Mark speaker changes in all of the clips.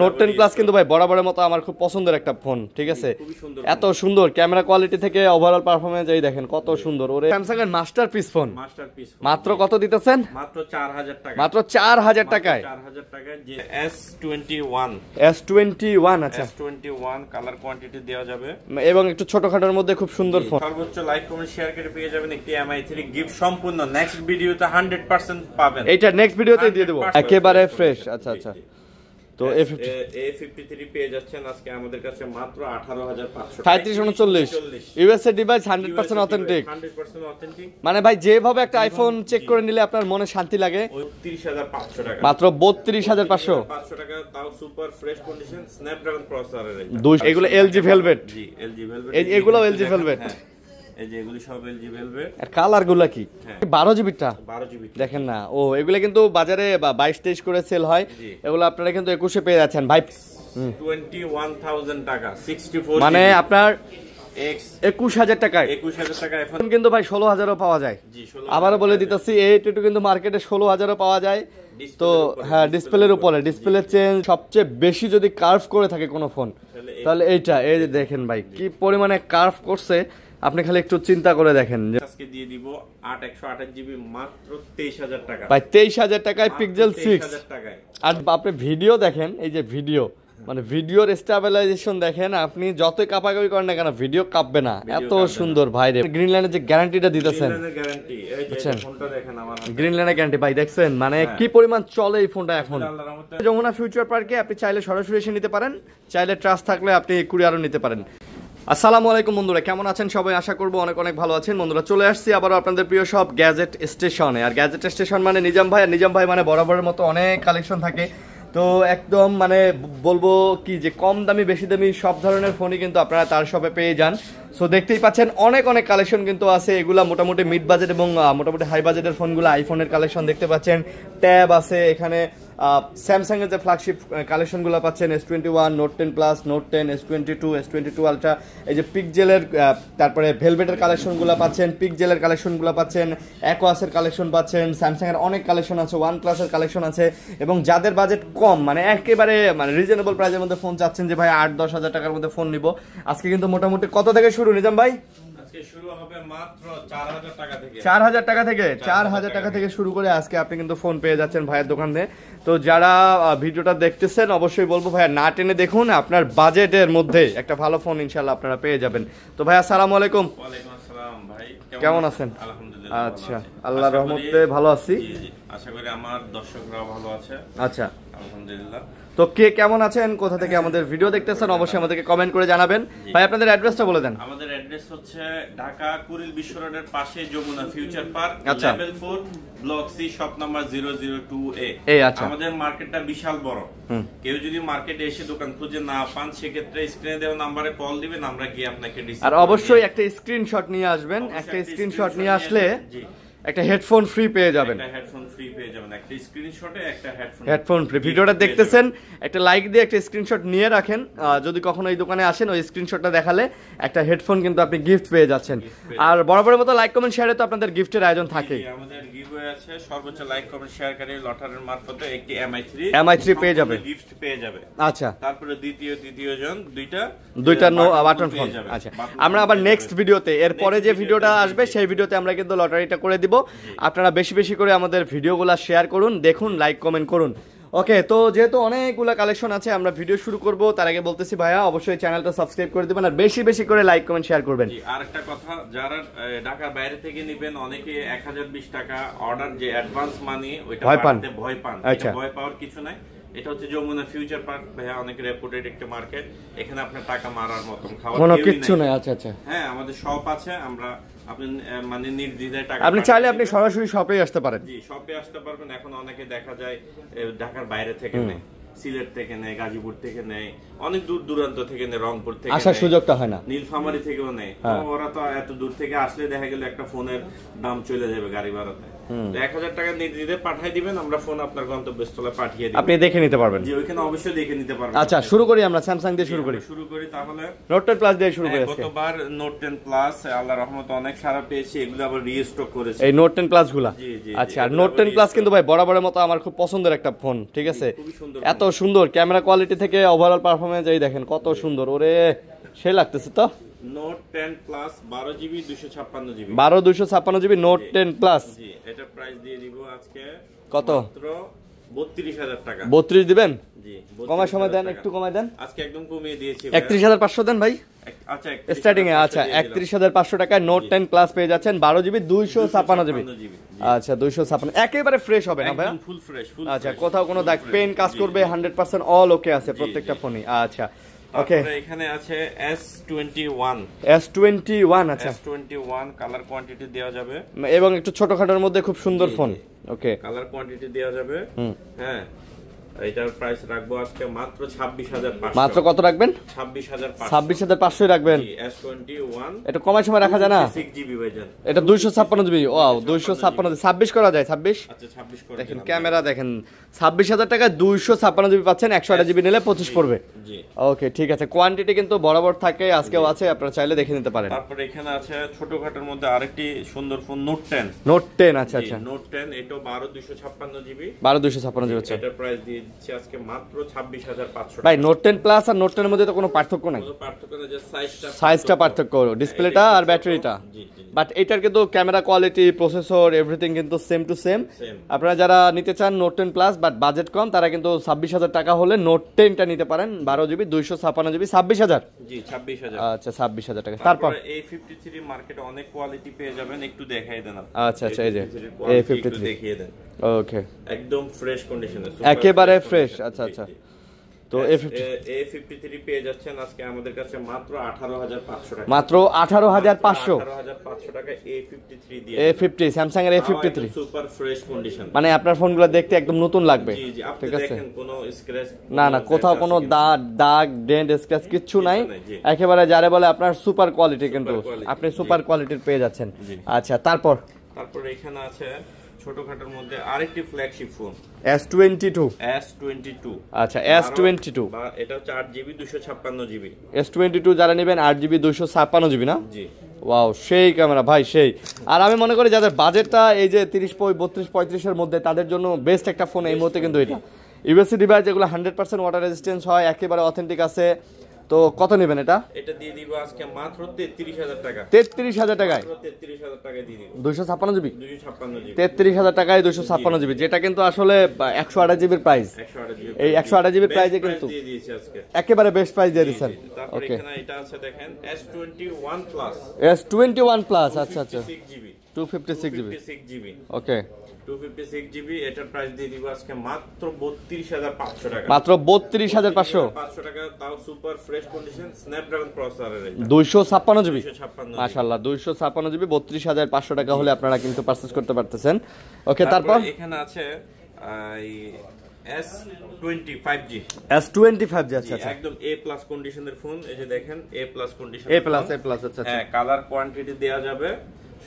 Speaker 1: Note 10 plus কিন্তু ভাই বরাবরের মতো আমার খুব পছন্দের একটা ফোন, ঠিক আছে? এত সুন্দর ক্যামেরা কোয়ালিটি থেকে ওভারঅল পারফরম্যান্স এই দেখেন কত সুন্দর। ওরে স্যামসাং এর মাস্টারপিস ফোন, মাত্র কত দিতেছেন?
Speaker 2: মাত্র 4000 টাকা,
Speaker 1: মাত্র 4000 টাকায়।
Speaker 2: 4000 টাকায় যে S21
Speaker 1: S21 আচ্ছা
Speaker 2: S21 কালার কোয়ান্টিটি দেওয়া যাবে
Speaker 1: এবং একটু ছোটখাটোর মধ্যে খুব সুন্দর ফোন।
Speaker 2: সর্বোচ্চ লাইক কমেন্ট শেয়ার করে পেয়ে যাবেন একটি MI3 গিফট সম্পূর্ণ। নেক্সট ভিডিওতে 100% পাবেন,
Speaker 1: এইটা নেক্সট ভিডিওতে দিয়ে দেব একেবারে ফ্রেশ। আচ্ছা আচ্ছা, তো
Speaker 2: A53 পেয়ে যাচ্ছেন আজকে আমাদের কাছে মাত্র 18500
Speaker 1: 3539 ইউএসএ ডিভাইস 100% অথেন্টিক।
Speaker 2: 100% অথেন্টিক
Speaker 1: মানে ভাই যেভাবে একটা আইফোন চেক করে নিলে আপনার মনে শান্তি লাগে।
Speaker 2: 32500 টাকা,
Speaker 1: মাত্র 32500
Speaker 2: টাকা, তাও সুপার ফ্রেশ কন্ডিশন স্ন্যাপড্রাগন প্রসেসরের।
Speaker 1: এগুলো এলজি ভেলভেট।
Speaker 2: জি এলজি ভেলভেট,
Speaker 1: এগুলো এলজি ভেলভেট।
Speaker 2: এই যে এগুলি সব এলজি ভেলভেট।
Speaker 1: আর কালারগুলো কি 12 জিবিটা?
Speaker 2: 12 জিবি
Speaker 1: দেখেন না, ও এগুলো কিন্তু বাজারে 22-23 করে সেল হয়, এগুলো আপনারা কিন্তু 21 এ পেয়ে যাচ্ছেন ভাই।
Speaker 2: 21000 টাকা 64
Speaker 1: মানে আপনার
Speaker 2: X
Speaker 1: 21000 টাকায়।
Speaker 2: 21000 টাকা এখন
Speaker 1: কিন্তু ভাই 16000ও পাওয়া যায়।
Speaker 2: জি
Speaker 1: আবারও বলে দিতেছি A22 কিন্তু মার্কেটে 16000ও পাওয়া যায়। তো হ্যাঁ, ডিসপ্লের উপরে, ডিসপ্লে চেঞ্জ সবচেয়ে বেশি যদি কার্ভ করে থাকে কোনো ফোন তাহলে এইটা। এই যে দেখেন ভাই কি পরিমাণে কার্ভ করছে, আপনি খালি একটু চিন্তা করে দেখেন।
Speaker 2: আজকে দিয়ে দিব 8128 জিবি মাত্র 23000 টাকা
Speaker 1: ভাই 23000 টাকায় পিক্সেল 6।
Speaker 2: 23000 টাকায়।
Speaker 1: আর আপনি ভিডিও দেখেন, এই যে ভিডিও মানে ভিডিওর স্টেবিলাইজেশন দেখেন, আপনি যতই কাপাকাপি করেন না কেন ভিডিও কাঁপবে না, এত সুন্দর ভাই রে। গ্রিনল্যান্ডের যে গ্যারান্টিটা দিতেছেন,
Speaker 2: গ্যারান্টি এই যে ফোনটা দেখেন আমার
Speaker 1: গ্রিনল্যান্ডের গ্যারান্টি ভাই দেখছেন মানে কি পরিমাণ চলে এই ফোনটা এখন। যমুনা ফিউচার পার্কে আপনি চাইলে সরাসরি এসে নিতে পারেন, চাইলে ট্রাস্ট থাকলে আপনি কুরিয়ারও নিতে পারেন। আসসালামু আলাইকুম বন্ধুরা, কেমন আছেন সবাই? আশা করবো অনেক অনেক ভালো আছেন। বন্ধুরা চলে আসছি আবারও আপনাদের প্রিয় সব গ্যাজেট স্টেশনে। আর গ্যাজেট স্টেশন মানে নিজাম ভাই, আর নিজাম ভাই মানে বরাবরের মতো অনেক কালেকশন থাকে। তো একদম মানে বলবো কি যে কম দামি বেশি দামি সব ধরনের ফোনই কিন্তু আপনারা তার শপে পেয়ে যান। সো দেখতেই পাচ্ছেন অনেক অনেক কালেকশন কিন্তু আছে। এগুলা মোটামুটি মিড বাজেট এবং মোটামুটি হাই বাজেটের ফোনগুলো, আইফোনের কালেকশন দেখতে পাচ্ছেন। ট্যাব আছে এখানে, স্যামসাং এর যে ফ্ল্যাগশিপ কালেকশনগুলো পাচ্ছেন S21, note 10 plus, note 10, S22, S22 ultra, এই যে পিকজেলের, তারপরে ভেলভেটের কালেকশনগুলো পাচ্ছেন, পিকজেলের কালেকশনগুলো পাচ্ছেন, অ্যাকোয়াসের কালেকশন পাচ্ছেন, স্যামসাং এর অনেক কালেকশন আছে, ওয়ান প্লাসের কালেকশন আছে। এবং যাদের বাজেট কম মানে একেবারে মানে রিজনেবল প্রাইসের মধ্যে ফোন চাচ্ছেন যে ভাই 8-10 হাজার টাকার মধ্যে ফোন নিব, আজকে কিন্তু মোটামুটি কত থেকে শুরু নিজাম ভাই?
Speaker 2: শুরু হবে মাত্র 4000 টাকা থেকে।
Speaker 1: 4000 টাকা থেকে, 4000 টাকা থেকে শুরু করে আজকে আপনি কিন্তু ফোন পেয়ে যাচ্ছেন ভাইয়ের দোকানে। তো যারা ভিডিওটা দেখতেছেন অবশ্যই বলবো ভাইয়া না টেনে দেখুন, আপনার বাজেটের মধ্যে একটা ভালো ফোন ইনশাআল্লাহ আপনারা পেয়ে যাবেন। তো ভাই আসসালামু আলাইকুম।
Speaker 2: ওয়ালাইকুম আসসালাম ভাই,
Speaker 1: কেমন আছেন?
Speaker 2: আলহামদুলিল্লাহ
Speaker 1: আচ্ছা, আল্লাহর রহমতে ভালো আছি।
Speaker 2: জি জি, আশা করি আমার দর্শকরাও ভালো আছে।
Speaker 1: আচ্ছা
Speaker 2: আলহামদুলিল্লাহ।
Speaker 1: তো কে কেমন আছেন, কোথা থেকে আমাদের ভিডিও দেখতেছেন অবশ্যই আমাদেরকে কমেন্ট করে জানাবেন। ভাই আপনাদের অ্যাড্রেসটা বলে দেন।
Speaker 2: আমাদের অ্যাড্রেস হচ্ছে ঢাকা কুড়িল বিশ্ব রোডের পাশে যমুনা ফিউচার পার্ক,
Speaker 1: আচ্ছা।
Speaker 2: Level 4 block C, shop number 002A।
Speaker 1: আচ্ছা,
Speaker 2: আমাদের মার্কেটটা বিশাল বড়। কেউ যদি মার্কেটে এসে দোকান খুঁজে না পান সেক্ষেত্রে স্ক্রিনে দেওয়া নাম্বারে কল দিবেন, আমরা গিয়ে আপনাকে
Speaker 1: আর অবশ্যই একটা স্ক্রিনশট নিয়ে আসবেন। একটা স্ক্রিনশট নিয়ে আসলে একটা হেডফোন ফ্রি পেয়ে যাবেন।
Speaker 2: একটা হেডফোন ফ্রি পেয়ে যাবেন, একটা স্ক্রিনশটে একটা
Speaker 1: হেডফোন ফ্রি। ভিডিওটা দেখতেছেন একটা লাইক দিয়ে একটা স্ক্রিনশট নিয়ে রাখেন, যদি কখনো এই দোকানে আসেন ওই স্ক্রিনশটটা দেখালে একটা হেডফোন কিন্তু আপনি গিফট পেয়ে যাচ্ছেন। আর বরাবরের মতো লাইক কমেন্ট শেয়ারে তো আপনাদের গিফটের আয়োজন থাকে।
Speaker 2: আমাদের গিভওয়ে আছে, সর্বোচ্চ লাইক কমেন্ট শেয়ারকারী লটারির মারফতে একটি
Speaker 1: MI3 পেয়ে যাবে,
Speaker 2: গিফট পেয়ে যাবে।
Speaker 1: আচ্ছা,
Speaker 2: তারপরে দ্বিতীয় জন দুইটা
Speaker 1: বাটন ফোন। আচ্ছা, আমরা আবার নেক্সট ভিডিওতে এরপরে যে ভিডিওটা আসবে সেই ভিডিওতে আমরা কিন্তু লটারিটা করে দিব। আপনারা বেশি বেশি করে আমাদের ভিডিওগুলো শেয়ার করুন, দেখুন, লাইক কমেন্ট করুন। ওকে, তো যেহেতু অনেকগুলো কালেকশন আছে আমরা ভিডিও শুরু করব, তার আগে বলতেছি ভাইয়া অবশ্যই চ্যানেলটা সাবস্ক্রাইব করে দিবেন আর বেশি বেশি করে লাইক কমেন্ট শেয়ার করবেন।
Speaker 2: আর একটা কথা, যারা ঢাকার বাইরে থেকে নেবেন অনেকে 1020 টাকা অর্ডার যে অ্যাডভান্স মানি ওইটা পাঠাতে ভয় পান।
Speaker 1: আচ্ছা,
Speaker 2: ভয় পাওয়ার কিছু নাই। এটা হচ্ছে যমুনা ফিউচার পার্ক ভাইয়া, অনেক রেপুটেড একটা মার্কেট। এখানে আপনার টাকা মারার মতন খাওয়ার
Speaker 1: কোনো কিছু নাই। আচ্ছা আচ্ছা,
Speaker 2: হ্যাঁ আমাদের শপ আছে, আমরা আপনি মানে নির্দ্বিধায় টাকা
Speaker 1: আপনি চাইলে আপনি সরাসরি শপে আসতে পারেন।
Speaker 2: জি শপে আসতে পারবেন। এখন অনেকে দেখা যায় ঢাকার বাইরে থেকে নেয়, সিলেট থেকে নেয়, গাজীপুর থেকে নেয়, অনেক দূর দূরান্ত থেকে নেয়, রংপুর থেকে
Speaker 1: আসার সুযোগটা হয় না,
Speaker 2: নীলফামারী থেকেও নেয়। ওরা তো এত দূর থেকে আসলে দেখা গেল একটা ফোনের দাম চলে যাবে গাড়ি ভাড়াতে। তো 1000 টাকা নির্দ্বিধায় পাঠিয়ে দিবেন, আমরা ফোন আপনার গন্তব্যস্থলে পাঠিয়ে দিব,
Speaker 1: আপনি দেখে নিতে পারবেন।
Speaker 2: জি ওইখানে অবশ্যই দেখে নিতে পারবেন।
Speaker 1: আচ্ছা শুরু করি আমরা স্যামসাং দিয়ে শুরু করি
Speaker 2: তাহলে
Speaker 1: নোট 10 প্লাস দিয়ে শুরু করি আজকে।
Speaker 2: গতবার নোট 10 প্লাস আল্লাহর রহমতে অনেক সারা পেয়েছি, এগুলো আবার রিস্টক করেছি
Speaker 1: এই নোট 10 প্লাস গুলা।
Speaker 2: জি জি।
Speaker 1: আচ্ছা আর নোট 10 প্লাস কিন্তু ভাই বরাবরের মতো আমার খুব পছন্দের একটা ফোন, ঠিক আছে? এত সুন্দর ক্যামেরা কোয়ালিটি থেকে ওভারঅল পারফরম্যান্স এই দেখেন কত সুন্দর, ওরে সে লাগতেছে তো।
Speaker 2: Note 10 plus 12 GB 256 GB
Speaker 1: 12 256 GB note 10 plus.
Speaker 2: জি এটা প্রাইস দিয়ে দিব আজকে
Speaker 1: কত?
Speaker 2: মাত্র 32000 টাকা।
Speaker 1: 32 দিবেন?
Speaker 2: জি
Speaker 1: কমায় সময় দেন, একটু কমায় দেন।
Speaker 2: আজকে একদম কমিয়ে দিয়েছি
Speaker 1: 31500 দেন ভাই।
Speaker 2: আচ্ছা
Speaker 1: স্টার্টিং এ আচ্ছা 31500 টাকায় নোট 10 প্লাস পেয়ে যাচ্ছেন 12 জিবি 256 জিবি। আচ্ছা 256 একেবারে ফ্রেশ হবে না ভাই?
Speaker 2: একদম ফুল ফ্রেশ ফুল।
Speaker 1: আচ্ছা কোথাও কোনো দাগ পেন কাজ করবে 100% অল ওকে আছে প্রত্যেকটা ফোনই। আচ্ছা ওকে
Speaker 2: এখানে আছে S21
Speaker 1: S21। আচ্ছা
Speaker 2: S21 কালার কোয়ান্টিটি দেওয়া যাবে
Speaker 1: এবং একটু ছোটখাটোর মধ্যে খুব সুন্দর ফোন। ওকে
Speaker 2: কালার কোয়ান্টিটি দেওয়া যাবে। হ্যাঁ এটার প্রাইস রাখবো আজকে মাত্র 26500।
Speaker 1: মাত্র কত রাখবেন?
Speaker 2: 26500।
Speaker 1: 26500 রাখবেন।
Speaker 2: S21
Speaker 1: এটা কমায় সময় রাখা যায় না?
Speaker 2: 6 জিবি ভাইজান।
Speaker 1: এটা 256 জিবি। ওয়াও 256 26 করা যায় 26।
Speaker 2: আচ্ছা 26 করে
Speaker 1: দেখেন ক্যামেরা দেখেন 26000 টাকায় 256 জিবি পাচ্ছেন, 128 জিবি নিলে 25 পড়বে।
Speaker 2: জি
Speaker 1: ওকে ঠিক আছে, কোয়ান্টিটি কিন্তু বরাবর থাকে, আজকেও আছে, আপনারা চাইলে দেখে নিতে পারেন।
Speaker 2: তারপর এখানে আছে ছোটখাটোর মধ্যে আরেকটি সুন্দর ফোন নোট 10।
Speaker 1: নোট 10 আচ্ছা আচ্ছা
Speaker 2: নোট 10 এটাও 12 256 জিবি
Speaker 1: 12 256 জিবি। আচ্ছা
Speaker 2: এটার প্রাইস দিয়ে দিচ্ছি আজকে মাত্র 26500
Speaker 1: ভাই নোট 10 প্লাস আর নোট 10 এর মধ্যে তো কোনো পার্থক্য নাই,
Speaker 2: কোনো পার্থক্য না, যে
Speaker 1: সাইজটা পার্থক্য, ডিসপ্লেটা আর ব্যাটারিটা। বাট এটার কিন্তু ক্যামেরা কোয়ালিটি, প্রসেসর, এভরিথিং কিন্তু সেম টু সেম। আপনারা যারা নিতে চান নোট 10 প্লাস বাট বাজেট কম, তারা কিন্তু 26000 টাকা হলে নোট 10টা নিতে পারেন 12 জিবি 256 জিবি 26000।
Speaker 2: জি 26000।
Speaker 1: আচ্ছা 26000 টাকা। তারপর
Speaker 2: A53 মার্কেটে অনেক কোয়ালিটি পেয়ে যাবেন, একটু দেখাই দেন আপনি।
Speaker 1: আচ্ছা আচ্ছা এই যে
Speaker 2: A53 দেখিয়ে দেন।
Speaker 1: ওকে
Speaker 2: একদম ফ্রেশ কন্ডিশনে,
Speaker 1: একেবারে ফ্রেশ। আচ্ছা আচ্ছা তো
Speaker 2: A53 পেয়ে যাচ্ছেন আজকে আমাদের কাছে মাত্র 18500 টাকা।
Speaker 1: মাত্র 18500
Speaker 2: টাকা A53 দিয়ে।
Speaker 1: A50 স্যামসাং এর A53
Speaker 2: সুপার ফ্রেশ কন্ডিশন।
Speaker 1: মানে আপনার ফোনগুলো দেখতে একদম নতুন লাগবে।
Speaker 2: জি জি আপনি
Speaker 1: ঠিক আছে,
Speaker 2: দেখেন কোনো স্ক্র্যাচ
Speaker 1: না না কোথাও কোনো দাগ ডেন্ট স্ক্র্যাচ কিচ্ছু নাই, একেবারে যারে বলে আপনার সুপার কোয়ালিটি, কিন্তু আপনি সুপার কোয়ালিটির পেয়ে যাচ্ছেন। আচ্ছা তারপর
Speaker 2: এখানে আছে ছোটখাটোর মধ্যে আরেকটি ফ্ল্যাগশিপ ফোন
Speaker 1: S22। আচ্ছা S22
Speaker 2: এটা হচ্ছে 8GB 256GB।
Speaker 1: S22 যারা নেবেন 8GB 256GB না?
Speaker 2: জি
Speaker 1: ওয়াও সেই ক্যামেরা ভাই সেই। আর আমি মনে করি যাদের বাজেটটা এই যে 30 32 35 এর মধ্যে, তাদের জন্য বেস্ট একটা ফোন এই মুহূর্তে কিন্তু এটা। ইউএসবি ডিভাইস যেগুলো 100% ওয়াটার রেজিস্ট্যান্স হয়, একেবারে অথেন্টিক আছে। তো কত নেবেন এটা?
Speaker 2: এটা দিয়ে দিব আজকে মাত্র 33000 টাকা।
Speaker 1: 33000 টাকায়
Speaker 2: 33000 টাকায় দিয়ে দিব
Speaker 1: 256 জিবি
Speaker 2: 256 জিবি
Speaker 1: 33000 টাকায় 256 জিবি, যেটা কিন্তু আসলে 128 জিবির প্রাইস।
Speaker 2: 128 জিবি
Speaker 1: এই 128 জিবির প্রাইসে কিন্তু
Speaker 2: দিয়ে দিয়েছি আজকে
Speaker 1: একেবারে বেস্ট প্রাইস দিয়ে দিয়েছেন।
Speaker 2: তারপর এখানে এটা আছে দেখেন S21 প্লাস।
Speaker 1: S21 প্লাস আচ্ছা আচ্ছা
Speaker 2: 256
Speaker 1: জিবি ওকে
Speaker 2: 256 জিবি। এটার প্রাইস দিয়ে দিব আজকে মাত্র 32500 টাকা।
Speaker 1: মাত্র 32500
Speaker 2: টাকা, তাও সুপার ফ্রেশ কন্ডিশন স্ন্যাপড্রাগন প্রসেসরের।
Speaker 1: 256 জিবি
Speaker 2: 256
Speaker 1: মাশাআল্লাহ 256 জিবি 32500 টাকা হলে আপনারা কিন্তু পারচেজ করতে পারতেছেন। ওকে তারপর
Speaker 2: এখানে আছে S25G।
Speaker 1: S25G আচ্ছা আচ্ছা
Speaker 2: একদম A+ কন্ডিশনের ফোন, এই যে দেখেন A+ কন্ডিশন।
Speaker 1: A+ আচ্ছা আচ্ছা
Speaker 2: হ্যাঁ কালার কোয়ান্টিটি দেয়া যাবে,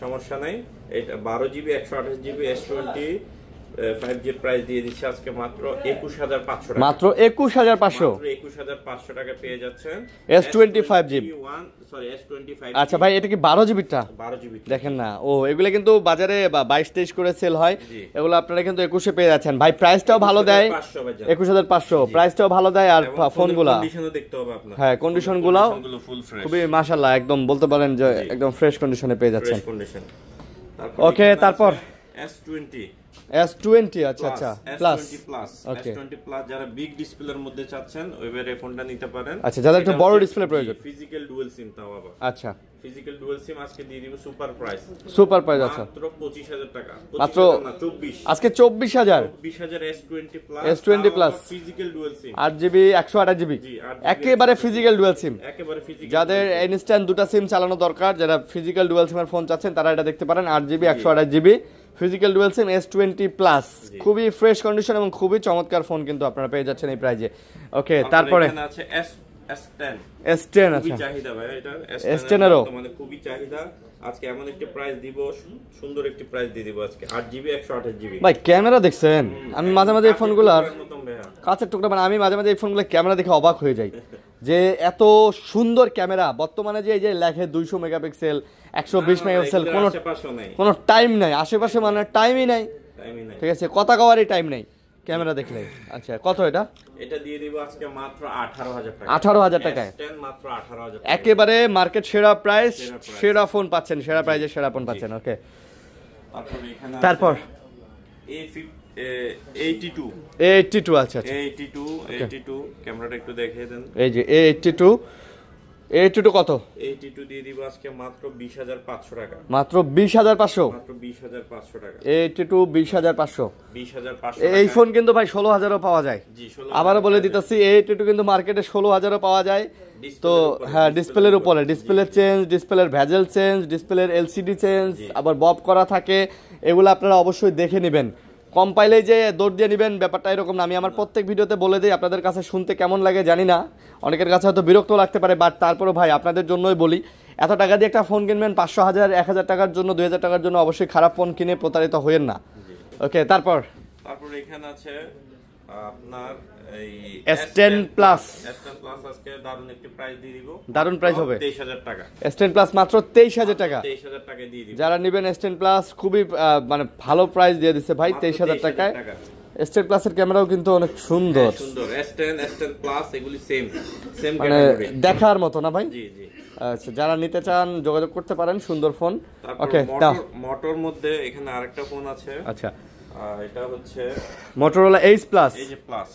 Speaker 2: সমস্যা নাই। এটা 12GB 128GB S25G এর প্রাইস দিয়ে দিচ্ছে আজকে মাত্র 21500 টাকা।
Speaker 1: মাত্র 21500
Speaker 2: 21500 টাকা পেয়ে যাচ্ছেন
Speaker 1: S25G। আচ্ছা ভাই এটা কি 12 জিবিটা?
Speaker 2: 12 জিবি
Speaker 1: দেখেন না, ও এগুলা কিন্তু বাজারে 22-23 করে সেল হয়, এগুলো আপনারা কিন্তু 21 পেয়ে যাচ্ছেন। ভাই প্রাইসটাও ভালো দেয় 21500, প্রাইসটাও ভালো দেয়। আর ফোনগুলা
Speaker 2: কন্ডিশনও দেখতে হবে আপনার।
Speaker 1: হ্যাঁ কন্ডিশনগুলাও
Speaker 2: ফুল ফ্রেশ,
Speaker 1: খুবই মাশাআল্লাহ একদম বলতে পারেন যে একদম ফ্রেশ কন্ডিশনে পেয়ে যাচ্ছেন। ওকে তারপর S20 আচ্ছা আচ্ছা প্লাস ওকে
Speaker 2: S20 প্লাস যারা বিগ ডিসপ্লের মধ্যে চাচ্ছেন ওইভাবে ফোনটা নিতে পারেন।
Speaker 1: আচ্ছা যাদের একটু বড় ডিসপ্লে প্রয়োজন,
Speaker 2: ফিজিক্যাল ডুয়াল সিম তাও আবার।
Speaker 1: আচ্ছা
Speaker 2: ফিজিক্যাল ডুয়াল সিম আজকে দিয়ে দিব সুপার প্রাইস আচ্ছা
Speaker 1: মাত্র
Speaker 2: 25000 টাকা।
Speaker 1: মাত্র
Speaker 2: 24
Speaker 1: আজকে 24000
Speaker 2: S20 plus physical dual SIM
Speaker 1: 8GB 128GB একেবারে ফিজিক্যাল ডুয়াল সিম। যাদের ইনস্ট্যান্ট দুটো সিম চালানো দরকার, যারা ফিজিক্যাল ডুয়াল সিমের ফোন চাচ্ছেন, তারা এটা দেখতে পারেন 8GB 128GB physical dual SIM S20 plus. খুবই ফ্রেশ কন্ডিশন এবং খুবই চমৎকার ফোন কিন্তু আপনারা পেয়ে যাচ্ছেন এই প্রাইজে। ওকে তারপরে
Speaker 2: এখানে আছে S10
Speaker 1: S10
Speaker 2: খুবই
Speaker 1: আচ্ছা
Speaker 2: চাহিদা ভাই এটা
Speaker 1: S10 এরও
Speaker 2: মানে খুবই চাহিদা। আজকে এমন একটা প্রাইস দিব, সুন্দর একটি প্রাইস দিয়ে দিব আজকে 8GB 128GB।
Speaker 1: ভাই ক্যামেরা দেখছেন, আমি মাঝে মাঝে এই ফোনগুলোর কাছের টুকরা মানে আমি মাঝে মাঝে এই ফোনগুলো ক্যামেরা দেখে অবাক হয়ে যাই যে এত সুন্দর ক্যামেরা। বর্তমানে যে এই যে লেখে 200 মেগাপিক্সেল 120 মেগাপিক্সেল কোনো টাইম নাই আশেপাশে, মানে টাইমই নাই, ঠিক আছে, কথা কওয়ারই টাইম নাই ক্যামেরা দেখলে। আচ্ছা কত এটা?
Speaker 2: এটা দিয়ে দিব আজকে মাত্র 18000 টাকা।
Speaker 1: 18000 টাকায়
Speaker 2: S10 মাত্র 18000 টাকা,
Speaker 1: একেবারে মার্কেট সেরা প্রাইস, সেরা ফোন পাচ্ছেন, সেরা প্রাইজে সেরা ফোন পাচ্ছেন। ওকে তারপর A82 আচ্ছা আচ্ছা
Speaker 2: 82 ক্যামেরাটা একটু দেখিয়ে দেন।
Speaker 1: এই যে A82 কত?
Speaker 2: A82 দিয়ে দিব আজকে মাত্র 20500 টাকা।
Speaker 1: মাত্র 20500?
Speaker 2: মাত্র 20500 টাকা।
Speaker 1: A82 20500।
Speaker 2: 20500
Speaker 1: এই ফোন কিন্তু ভাই 16000ও পাওয়া যায়।
Speaker 2: জি 16।
Speaker 1: আবারও বলে দিতেছি A82 কিন্তু মার্কেটে 16000ও পাওয়া যায়। তো হ্যাঁ, ডিসপ্লের উপরে, ডিসপ্লে চেঞ্জ, ডিসপ্লের ভেজেল চেঞ্জ, ডিসপ্লের এলসিডি চেঞ্জ, আবার বব করা থাকে, এগুলো আপনারা অবশ্যই দেখে নেবেন। কম পাইলেই যে দৌড় দিয়ে নেবেন ব্যাপারটা এরকম না। আমি আমার প্রত্যেক ভিডিওতে বলে দিই, আপনাদের কাছে শুনতে কেমন লাগে জানি না, অনেকের কাছে হয়তো বিরক্ত লাগতে পারে, বাট তারপরে ভাই আপনাদের জন্যই বলি, এত টাকা দিয়ে একটা ফোন কিনবেন 500 1000 1000 টাকার জন্য, 2000 টাকার জন্য, অবশ্যই খারাপ ফোন কিনে প্রতারিত হইেন না। ওকে তারপর
Speaker 2: এখানে আছে আপনার এই
Speaker 1: S10 প্লাস।
Speaker 2: S10 প্লাস আজকে দারুণ একটি প্রাইস দিয়ে দিব।
Speaker 1: দারুণ প্রাইস হবে
Speaker 2: 23000 টাকা।
Speaker 1: S10 প্লাস মাত্র 23000 টাকা।
Speaker 2: 23000 টাকা দিয়ে দিব।
Speaker 1: যারা নেবেন S10 প্লাস খুবই মানে ভালো প্রাইস দিয়ে দিচ্ছে ভাই 23000 টাকায়। S10 প্লাসের ক্যামেরাও কিন্তু অনেক সুন্দর।
Speaker 2: সুন্দর S10 প্লাস এগুলি সেম
Speaker 1: মানে দেখার মতো না ভাই?
Speaker 2: জি জি।
Speaker 1: আচ্ছা যারা নিতে চান যোগাযোগ করতে পারেন, সুন্দর ফোন।
Speaker 2: ওকে মোটর মধ্যে এখানে আরেকটা ফোন আছে।
Speaker 1: আচ্ছা
Speaker 2: এটা হচ্ছে
Speaker 1: Motorola Edge Plus।
Speaker 2: Edge Plus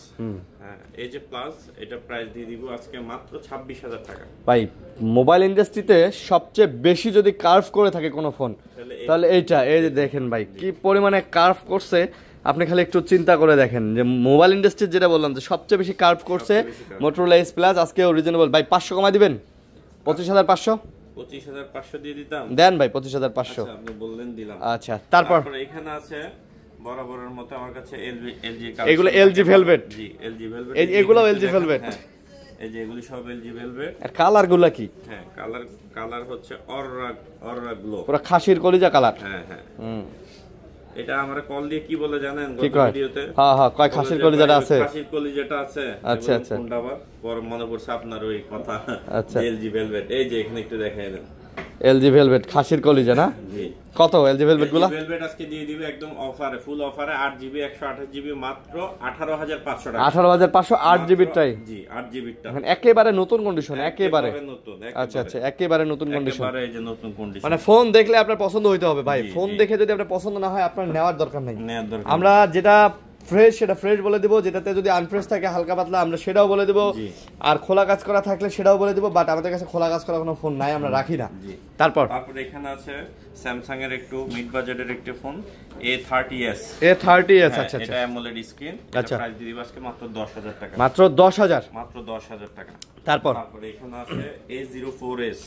Speaker 2: হ্যাঁ Edge Plus, এটা প্রাইস দিয়ে দিব আজকে মাত্র 26000 টাকা।
Speaker 1: ভাই মোবাইল ইন্ডাস্ট্রিতে সবচেয়ে বেশি যদি কার্ভ করে থাকে কোনো ফোন তাহলে এইটা, এই যে দেখেন ভাই কি পরিমাণে কার্ভ করছে, আপনি খালি একটু চিন্তা করে দেখেন যে মোবাইল ইন্ডাস্ট্রি যেটা বললাম যে সবচেয়ে বেশি কার্ভ করছে Motorola Edge Plus। আজকে রিজনেবল ভাই 500 কমাই দিবেন? 25500?
Speaker 2: 25500 দিয়ে দিতাম।
Speaker 1: দেন ভাই 25500।
Speaker 2: আচ্ছা আপনি বললেন দিলাম।
Speaker 1: আচ্ছা তারপর
Speaker 2: এখানে আছে বরাবরের মতো আমার কাছে LG
Speaker 1: এগুলো LG Velvet।
Speaker 2: জি LG Velvet,
Speaker 1: এগুলো LG Velvet।
Speaker 2: হ্যাঁ এই যে এগুলি সব LG Velvet।
Speaker 1: আর কালারগুলো কি?
Speaker 2: হ্যাঁ কালার হচ্ছে অররা গ্লো,
Speaker 1: পুরো খাসির কলিজা কালার।
Speaker 2: হ্যাঁ হ্যাঁ এটা আমরা কল দিয়ে কি বলে জানেন গত ভিডিওতে?
Speaker 1: হ্যাঁ হ্যাঁ কয় খাসির কলিজাটা আছে?
Speaker 2: খাসির কলিজাটা আছে।
Speaker 1: আচ্ছা আচ্ছা
Speaker 2: কোনটা আবার পরে মনে পড়ছে আপনার ওই কথা।
Speaker 1: আচ্ছা
Speaker 2: LG Velvet, এই যে এখানে একটু দেখাই দেন।
Speaker 1: LG Velvet খাসির কলিজা না? জি। কত LG Velvet গুলো?
Speaker 2: Velvet আজকে দিয়ে দিবে একদম অফারে, ফুল অফারে 8GB 128GB মাত্র 18500 টাকা।
Speaker 1: 18500 8GB টাই?
Speaker 2: জি 8GB টা
Speaker 1: মানে একেবারে নতুন কন্ডিশন, একেবারে
Speaker 2: নতুন।
Speaker 1: আচ্ছা আচ্ছা একেবারে নতুন কন্ডিশন,
Speaker 2: একেবারে এই যে নতুন কন্ডিশন।
Speaker 1: মানে ফোন দেখলে আপনার পছন্দ হইতে হবে ভাই। ফোন দেখে যদি আপনার পছন্দ না হয় আপনার নেওয়ার দরকার নাই। আমরা যেটা ফ্রেশ সেটা ফ্রেশ বলে দিব, যেটাতে যদি আনফ্রেশ থাকে হালকা পাতলা আমরা সেটাও বলে দিব, আর খোলা কাজ করা থাকলে সেটাও বলে দিব, বাট আমাদের কাছে খোলা কাজ করা কোনো ফোন নাই, আমরা রাখি না। তারপর
Speaker 2: এখানে আছে স্যামসাং এর একটু মিড বাজেটের একটা ফোন A30s।
Speaker 1: আচ্ছা আচ্ছা
Speaker 2: এটা AMOLED স্ক্রিন, এটা প্রাইস দিয়ে দিব আজকে মাত্র 10000 টাকা।
Speaker 1: মাত্র 10000?
Speaker 2: মাত্র 10000 টাকা।
Speaker 1: তারপর
Speaker 2: এখানে আছে A04s।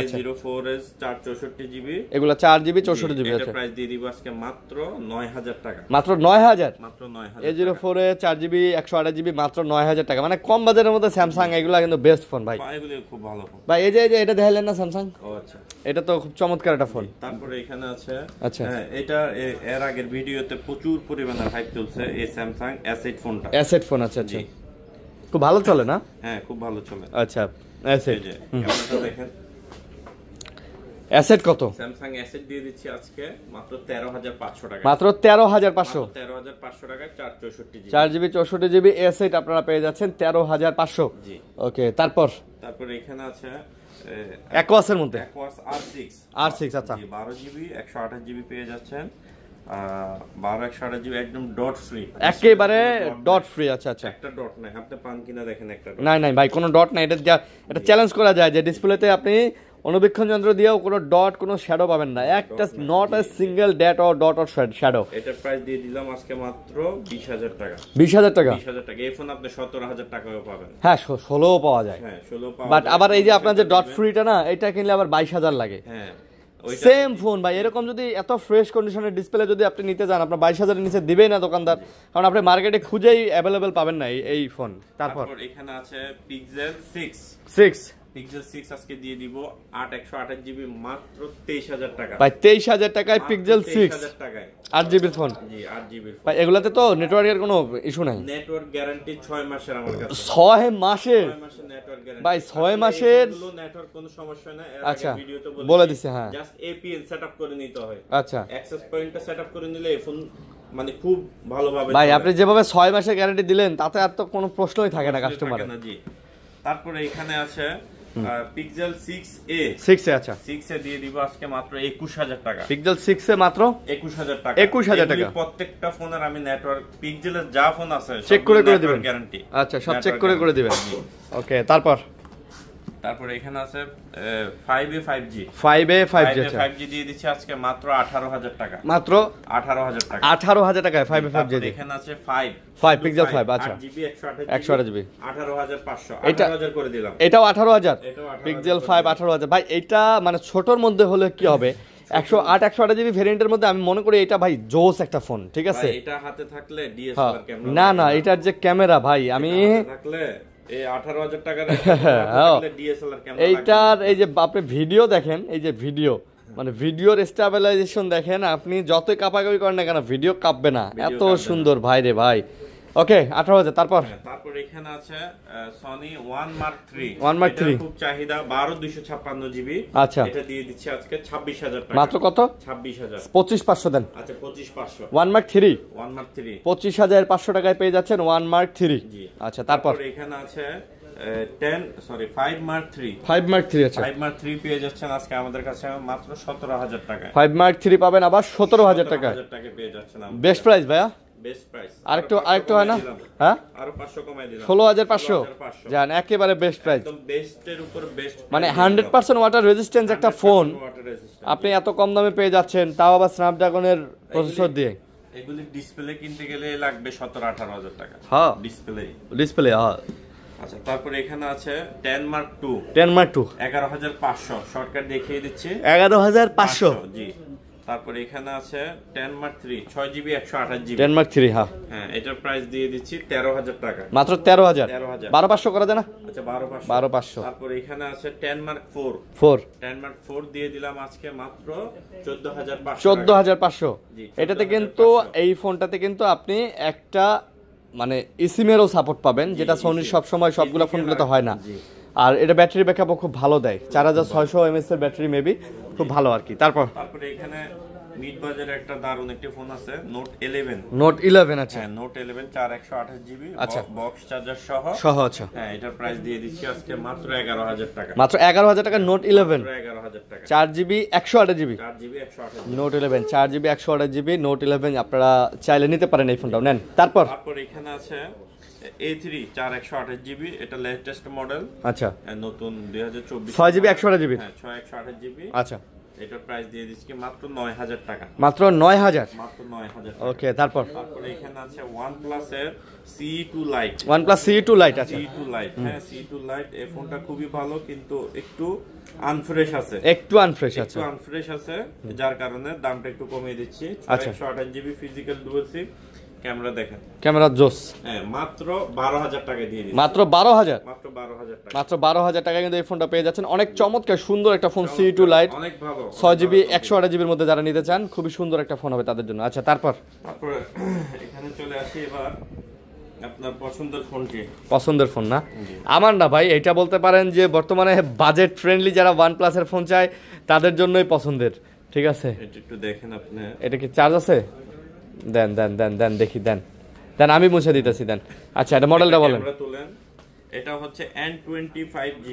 Speaker 1: আচ্ছা
Speaker 2: A04s 464GB,
Speaker 1: এগুলা 4GB 64GB আছে।
Speaker 2: এটা প্রাইস দিয়ে দিব আজকে মাত্র 9000 টাকা।
Speaker 1: মাত্র 9000?
Speaker 2: মাত্র 9000।
Speaker 1: A04 এ 4GB 128GB মাত্র 9000 টাকা, মানে কম বাজারের মধ্যে স্যামসাং এগুলা কিন্তু বেস্ট ফোন ভাই।
Speaker 2: এগুলো খুব ভালো ফোন
Speaker 1: ভাই। এই যে এটা দেখাইলেন না স্যামসাং?
Speaker 2: ও আচ্ছা
Speaker 1: এটা তো খুব চমৎকার একটা ফোন।
Speaker 2: তারপরে এখানে আছে
Speaker 1: আচ্ছা
Speaker 2: এটা এর আগের ভিডিওতে প্রচুর পরিমাণে হাইপ চলছে এই স্যামসাং S8 ফোনটা।
Speaker 1: S8 ফোন আচ্ছা আচ্ছা খুব ভালো চলে না?
Speaker 2: হ্যাঁ খুব ভালো চলে।
Speaker 1: আচ্ছা S8
Speaker 2: ক্যামেরাটা দেখেন।
Speaker 1: S8 কত?
Speaker 2: স্যামসাং S8 দিয়ে দিচ্ছি আজকে মাত্র 13500 টাকা।
Speaker 1: মাত্র 13500?
Speaker 2: 13500 টাকায় 464GB
Speaker 1: 4GB 64GB S8 আপনারা পেয়ে যাচ্ছেন 13500। জি ওকে তারপর
Speaker 2: এখানে আছে
Speaker 1: Aquos এর মধ্যে
Speaker 2: Aquos R6
Speaker 1: আচ্ছা
Speaker 2: 12GB 128GB পেয়ে যাচ্ছেন। 12 128GB একদম ডট ফ্রি,
Speaker 1: একেবারে ডট ফ্রি। আচ্ছা আচ্ছা
Speaker 2: একটা ডট নাই, আপনি পান কিনা দেখেন একটা ডট
Speaker 1: নাই ভাই, কোনো ডট নাই। এটা চ্যালেঞ্জ করা যায় যে ডিসপ্লেতে আপনি অনুবীক্ষণ যন্ত্র দিয়েও কোনো ডট কোনো শ্যাডো পাবেন না, একটা not a single dot or shadow.
Speaker 2: এটার প্রাইস দিয়ে দিলাম আজকে মাত্র 20000 টাকা।
Speaker 1: 20000 টাকা?
Speaker 2: 20000 টাকা। এই ফোন আপনি 17000 টাকায়ও পাবেন।
Speaker 1: হ্যাঁ 16ও পাওয়া যায়।
Speaker 2: হ্যাঁ 16 পাওয়া,
Speaker 1: বাট আবার এই যে আপনার যে ডট ফ্রিটা না, এটা কিনলে আবার 22000 লাগে।
Speaker 2: হ্যাঁ
Speaker 1: সেম ফোন ভাই, এরকম যদি এত ফ্রেশ কন্ডিশনের ডিসপ্লে যদি আপনি নিতে যান, আপনার 22,000 এর নিচে দিবেই না দোকানদার, কারণ আপনি মার্কেটে খুঁজেই অ্যাভেলেবেল পাবেন না এই ফোন। তারপর
Speaker 2: এখানে আছে পিক্সেল 6 পিক্সেল 6 আজকে দিয়ে দিব 8/128 জিবি মাত্র 23,000 টাকা
Speaker 1: ভাই। 23,000 টাকায় পিক্সেল 6
Speaker 2: টাকায়
Speaker 1: 8 জিবির ফোন।
Speaker 2: জি 8 জিবির ফোন
Speaker 1: ভাই। এগুলাতে তো নেটওয়ার্কের কোনো ইস্যু নাই।
Speaker 2: নেটওয়ার্ক গ্যারান্টি 6 মাসের আমার কাছে।
Speaker 1: 6 মাসের?
Speaker 2: 6 মাসের নেটওয়ার্ক গ্যারান্টি
Speaker 1: ভাই 6 মাসের
Speaker 2: নেটওয়ার্ক কোনো সমস্যা না।
Speaker 1: আচ্ছা
Speaker 2: ভিডিওতে
Speaker 1: বলে দিছে। হ্যাঁ
Speaker 2: জাস্ট এপিএন সেটআপ করে নিতে হয়।
Speaker 1: আচ্ছা
Speaker 2: অ্যাক্সেস পয়েন্টটা সেটআপ করে নিলে এই ফোন মানে খুব ভালোভাবে
Speaker 1: ভাই আপনি যেভাবে 6 মাসের গ্যারান্টি দিলেন তাতে আর তো কোনো প্রশ্নই থাকে না কাস্টমারের।
Speaker 2: জি। তারপরে এখানে আছে পিক্সেল 6a
Speaker 1: 6 এ। আচ্ছা
Speaker 2: 6 এ দিয়ে দিব আজকে মাত্র 21,000 টাকা।
Speaker 1: পিক্সেল 6 এ মাত্র
Speaker 2: 21,000 টাকা।
Speaker 1: 21,000 টাকা।
Speaker 2: প্রত্যেকটা ফোনের আমি নেটওয়ার্ক পিক্সেলের যা ফোন আছে
Speaker 1: চেক করে দিবেন
Speaker 2: গ্যারান্টি।
Speaker 1: আচ্ছা সব চেক করে দিবেন। ওকে তারপরে
Speaker 2: এখানে আছে 5a 5G
Speaker 1: 5a 5G। আচ্ছা
Speaker 2: 5G দিয়ে দিচ্ছি আজকে মাত্র 18,000 টাকা।
Speaker 1: মাত্র
Speaker 2: 18,000 টাকা।
Speaker 1: 18,000 টাকায় 5a 5G।
Speaker 2: এখানে আছে 5
Speaker 1: পিক্সেল 5। আচ্ছা
Speaker 2: 8GB
Speaker 1: 128GB
Speaker 2: 18,500
Speaker 1: এটা
Speaker 2: 18,000 করে দিলাম।
Speaker 1: এটাও 18,000। পিক্সেল 5 18,000। ভাই এটা মানে ছোটর মধ্যে হলে কি হবে, 128GB ভেরিয়েন্টের মধ্যে আমি মনে করি এটা ভাই জোস একটা ফোন। ঠিক আছে
Speaker 2: এটা হাতে থাকলে ডিএসএলআর ক্যামেরা
Speaker 1: না এটার যে ক্যামেরা ভাই আমি
Speaker 2: থাকলে এই 18,000 টাকার ডিএসএলআর ক্যামেরা
Speaker 1: এইটার এই যে আপনি ভিডিও দেখেন, এই যে ভিডিও মানে ভিডিওর স্টেবিলাইজেশন দেখেন, আপনি যতই কাপাকাপি করেন না কেন ভিডিও কাঁপবে না, এত সুন্দর ভাই রে ভাই। ওকে 18,000। তারপর
Speaker 2: এখানে আছে সনি 1 Mark 3 খুব চাহিদা 12/256GB।
Speaker 1: আচ্ছা
Speaker 2: এটা দিয়ে দিচ্ছি আজকে 26,000 টাকা।
Speaker 1: মাত্র কত?
Speaker 2: 26,000।
Speaker 1: 25,500 দেন।
Speaker 2: আচ্ছা 25,500
Speaker 1: 1 Mark 3
Speaker 2: 25,500
Speaker 1: টাকায় পেয়ে যাচ্ছেন 1 Mark 3। আচ্ছা তারপর
Speaker 2: এখানে আছে 5 Mark 3
Speaker 1: আচ্ছা
Speaker 2: 5 Mark 3 পেয়ে যাচ্ছেন আজকে আমাদের কাছে মাত্র 17,000 টাকা।
Speaker 1: 5 Mark 3 পাবেন আবার 17,000 টাকায়।
Speaker 2: পেয়ে যাচ্ছেন।
Speaker 1: বেস্ট প্রাইস ভাইয়া।
Speaker 2: Best price.
Speaker 1: আরেকটু হয় না? হ্যাঁ
Speaker 2: আরো 500 কমাই দিলাম।
Speaker 1: 16,500 জান, একেবারে বেস্ট প্রাইস।
Speaker 2: একদম বেস্টের উপর বেস্ট,
Speaker 1: মানে 100% ওয়াটার রেজিস্ট্যান্স একটা ফোন আপনি এত কম দামে পেয়ে যাচ্ছেন, তাও আবার স্ন্যাপড্রাগনের প্রসেসর দিয়ে।
Speaker 2: এগুলি ডিসপ্লে কিনতে গেলে লাগবে 17-18,000 টাকা।
Speaker 1: হ্যাঁ
Speaker 2: ডিসপ্লে।
Speaker 1: হ্যাঁ
Speaker 2: আচ্ছা তারপরে এখানে আছে 10 Mark 2 11,500 শর্টকাট দেখিয়ে দিচ্ছি
Speaker 1: 11,500।
Speaker 2: জি। তারপরে এখানে আছে 10 Mark 3 6GB 128GB
Speaker 1: 10 Mark 3। হ্যাঁ
Speaker 2: এটার প্রাইস দিয়ে দিচ্ছি 13,000 টাকা।
Speaker 1: মাত্র 13,000। 12,500 করা যায় না?
Speaker 2: আচ্ছা 12,500।
Speaker 1: 12,500।
Speaker 2: তারপরে এখানে আছে 10 Mark 4 দিয়ে দিলাম আজকে মাত্র
Speaker 1: 14,500। এটাতে কিন্তু এই ফোনটাতে কিন্তু আপনি একটা মানে ইসিমেরও সাপোর্ট পাবেন, যেটা সোনির সব সময় সবগুলো ফোনগুলোতে হয় না। আর এটা ব্যাটারি ব্যাকআপও খুব ভালো দেয়, 4600 mAh এর ব্যাটারি মেবি, খুব ভালো আর কি। তারপরে
Speaker 2: এখানে মিড বাজারে একটা দারুন একটি ফোন আছে নোট
Speaker 1: 11। আচ্ছা
Speaker 2: নোট 11 4128GB
Speaker 1: আচ্ছা
Speaker 2: বক্স চার্জার সহ।
Speaker 1: আচ্ছা
Speaker 2: এটার প্রাইস দিয়ে দিচ্ছি আজকে মাত্র 11,000 টাকা।
Speaker 1: মাত্র 11,000 টাকা নোট 11
Speaker 2: 11,000 টাকা
Speaker 1: 4GB 128GB note 11 4GB 128GB note 11 আপনারা চাইলে নিতে পারেন এই ফোনটাও নেন। তারপর
Speaker 2: এখানে আছে A3 4128GB এটা লেটেস্ট মডেল। আচ্ছা নতুন 2024
Speaker 1: 6GB 128GB
Speaker 2: 128GB।
Speaker 1: আচ্ছা
Speaker 2: এটার প্রাইস দিয়ে দিচ্ছি মাত্র 9,000 টাকা।
Speaker 1: মাত্র 9,000। ওকে তারপর
Speaker 2: এখানে আছে OnePlus এর CE2 Lite
Speaker 1: আচ্ছা
Speaker 2: CE2 Lite CE2 Lite এই ফোনটা খুবই ভালো কিন্তু একটু আনফ্রেশ আছে যার কারণে দামটা একটু কমিয়ে দিচ্ছি। 128GB physical dual SIM camera দেখেন,
Speaker 1: ক্যামেরা জোস।
Speaker 2: মাত্র 12,000 টাকা দিয়ে দিচ্ছি।
Speaker 1: মাত্র 12,000
Speaker 2: মাত্র
Speaker 1: 12,000 টাকায় কিন্তু এই ফোনটা পেয়ে যাচ্ছেন। অনেক চমৎকার সুন্দর একটা ফোন CE2 Lite,
Speaker 2: অনেক ভালো
Speaker 1: 6GB 128GB এর মধ্যে যারা নিতে চান খুবই সুন্দর একটা ফোন হবে তাদের জন্য। আচ্ছা তারপর
Speaker 2: এখানে চলে আসি এবার আপনার
Speaker 1: পছন্দের ফোন না আমার না ভাই, এটা বলতে পারেন যে বর্তমানে বাজেট ফ্রেন্ডলি যারা OnePlus এর ফোন চায় তাদের জন্যই পছন্দের। ঠিক আছে
Speaker 2: একটু দেখেন আপনি,
Speaker 1: এটা কি চার্জ আছে? দেন দেখি দেন আমি মুছে দিতেছি দেন। আচ্ছা এটা মডেলটা বলেন।
Speaker 2: এটা হচ্ছে N25G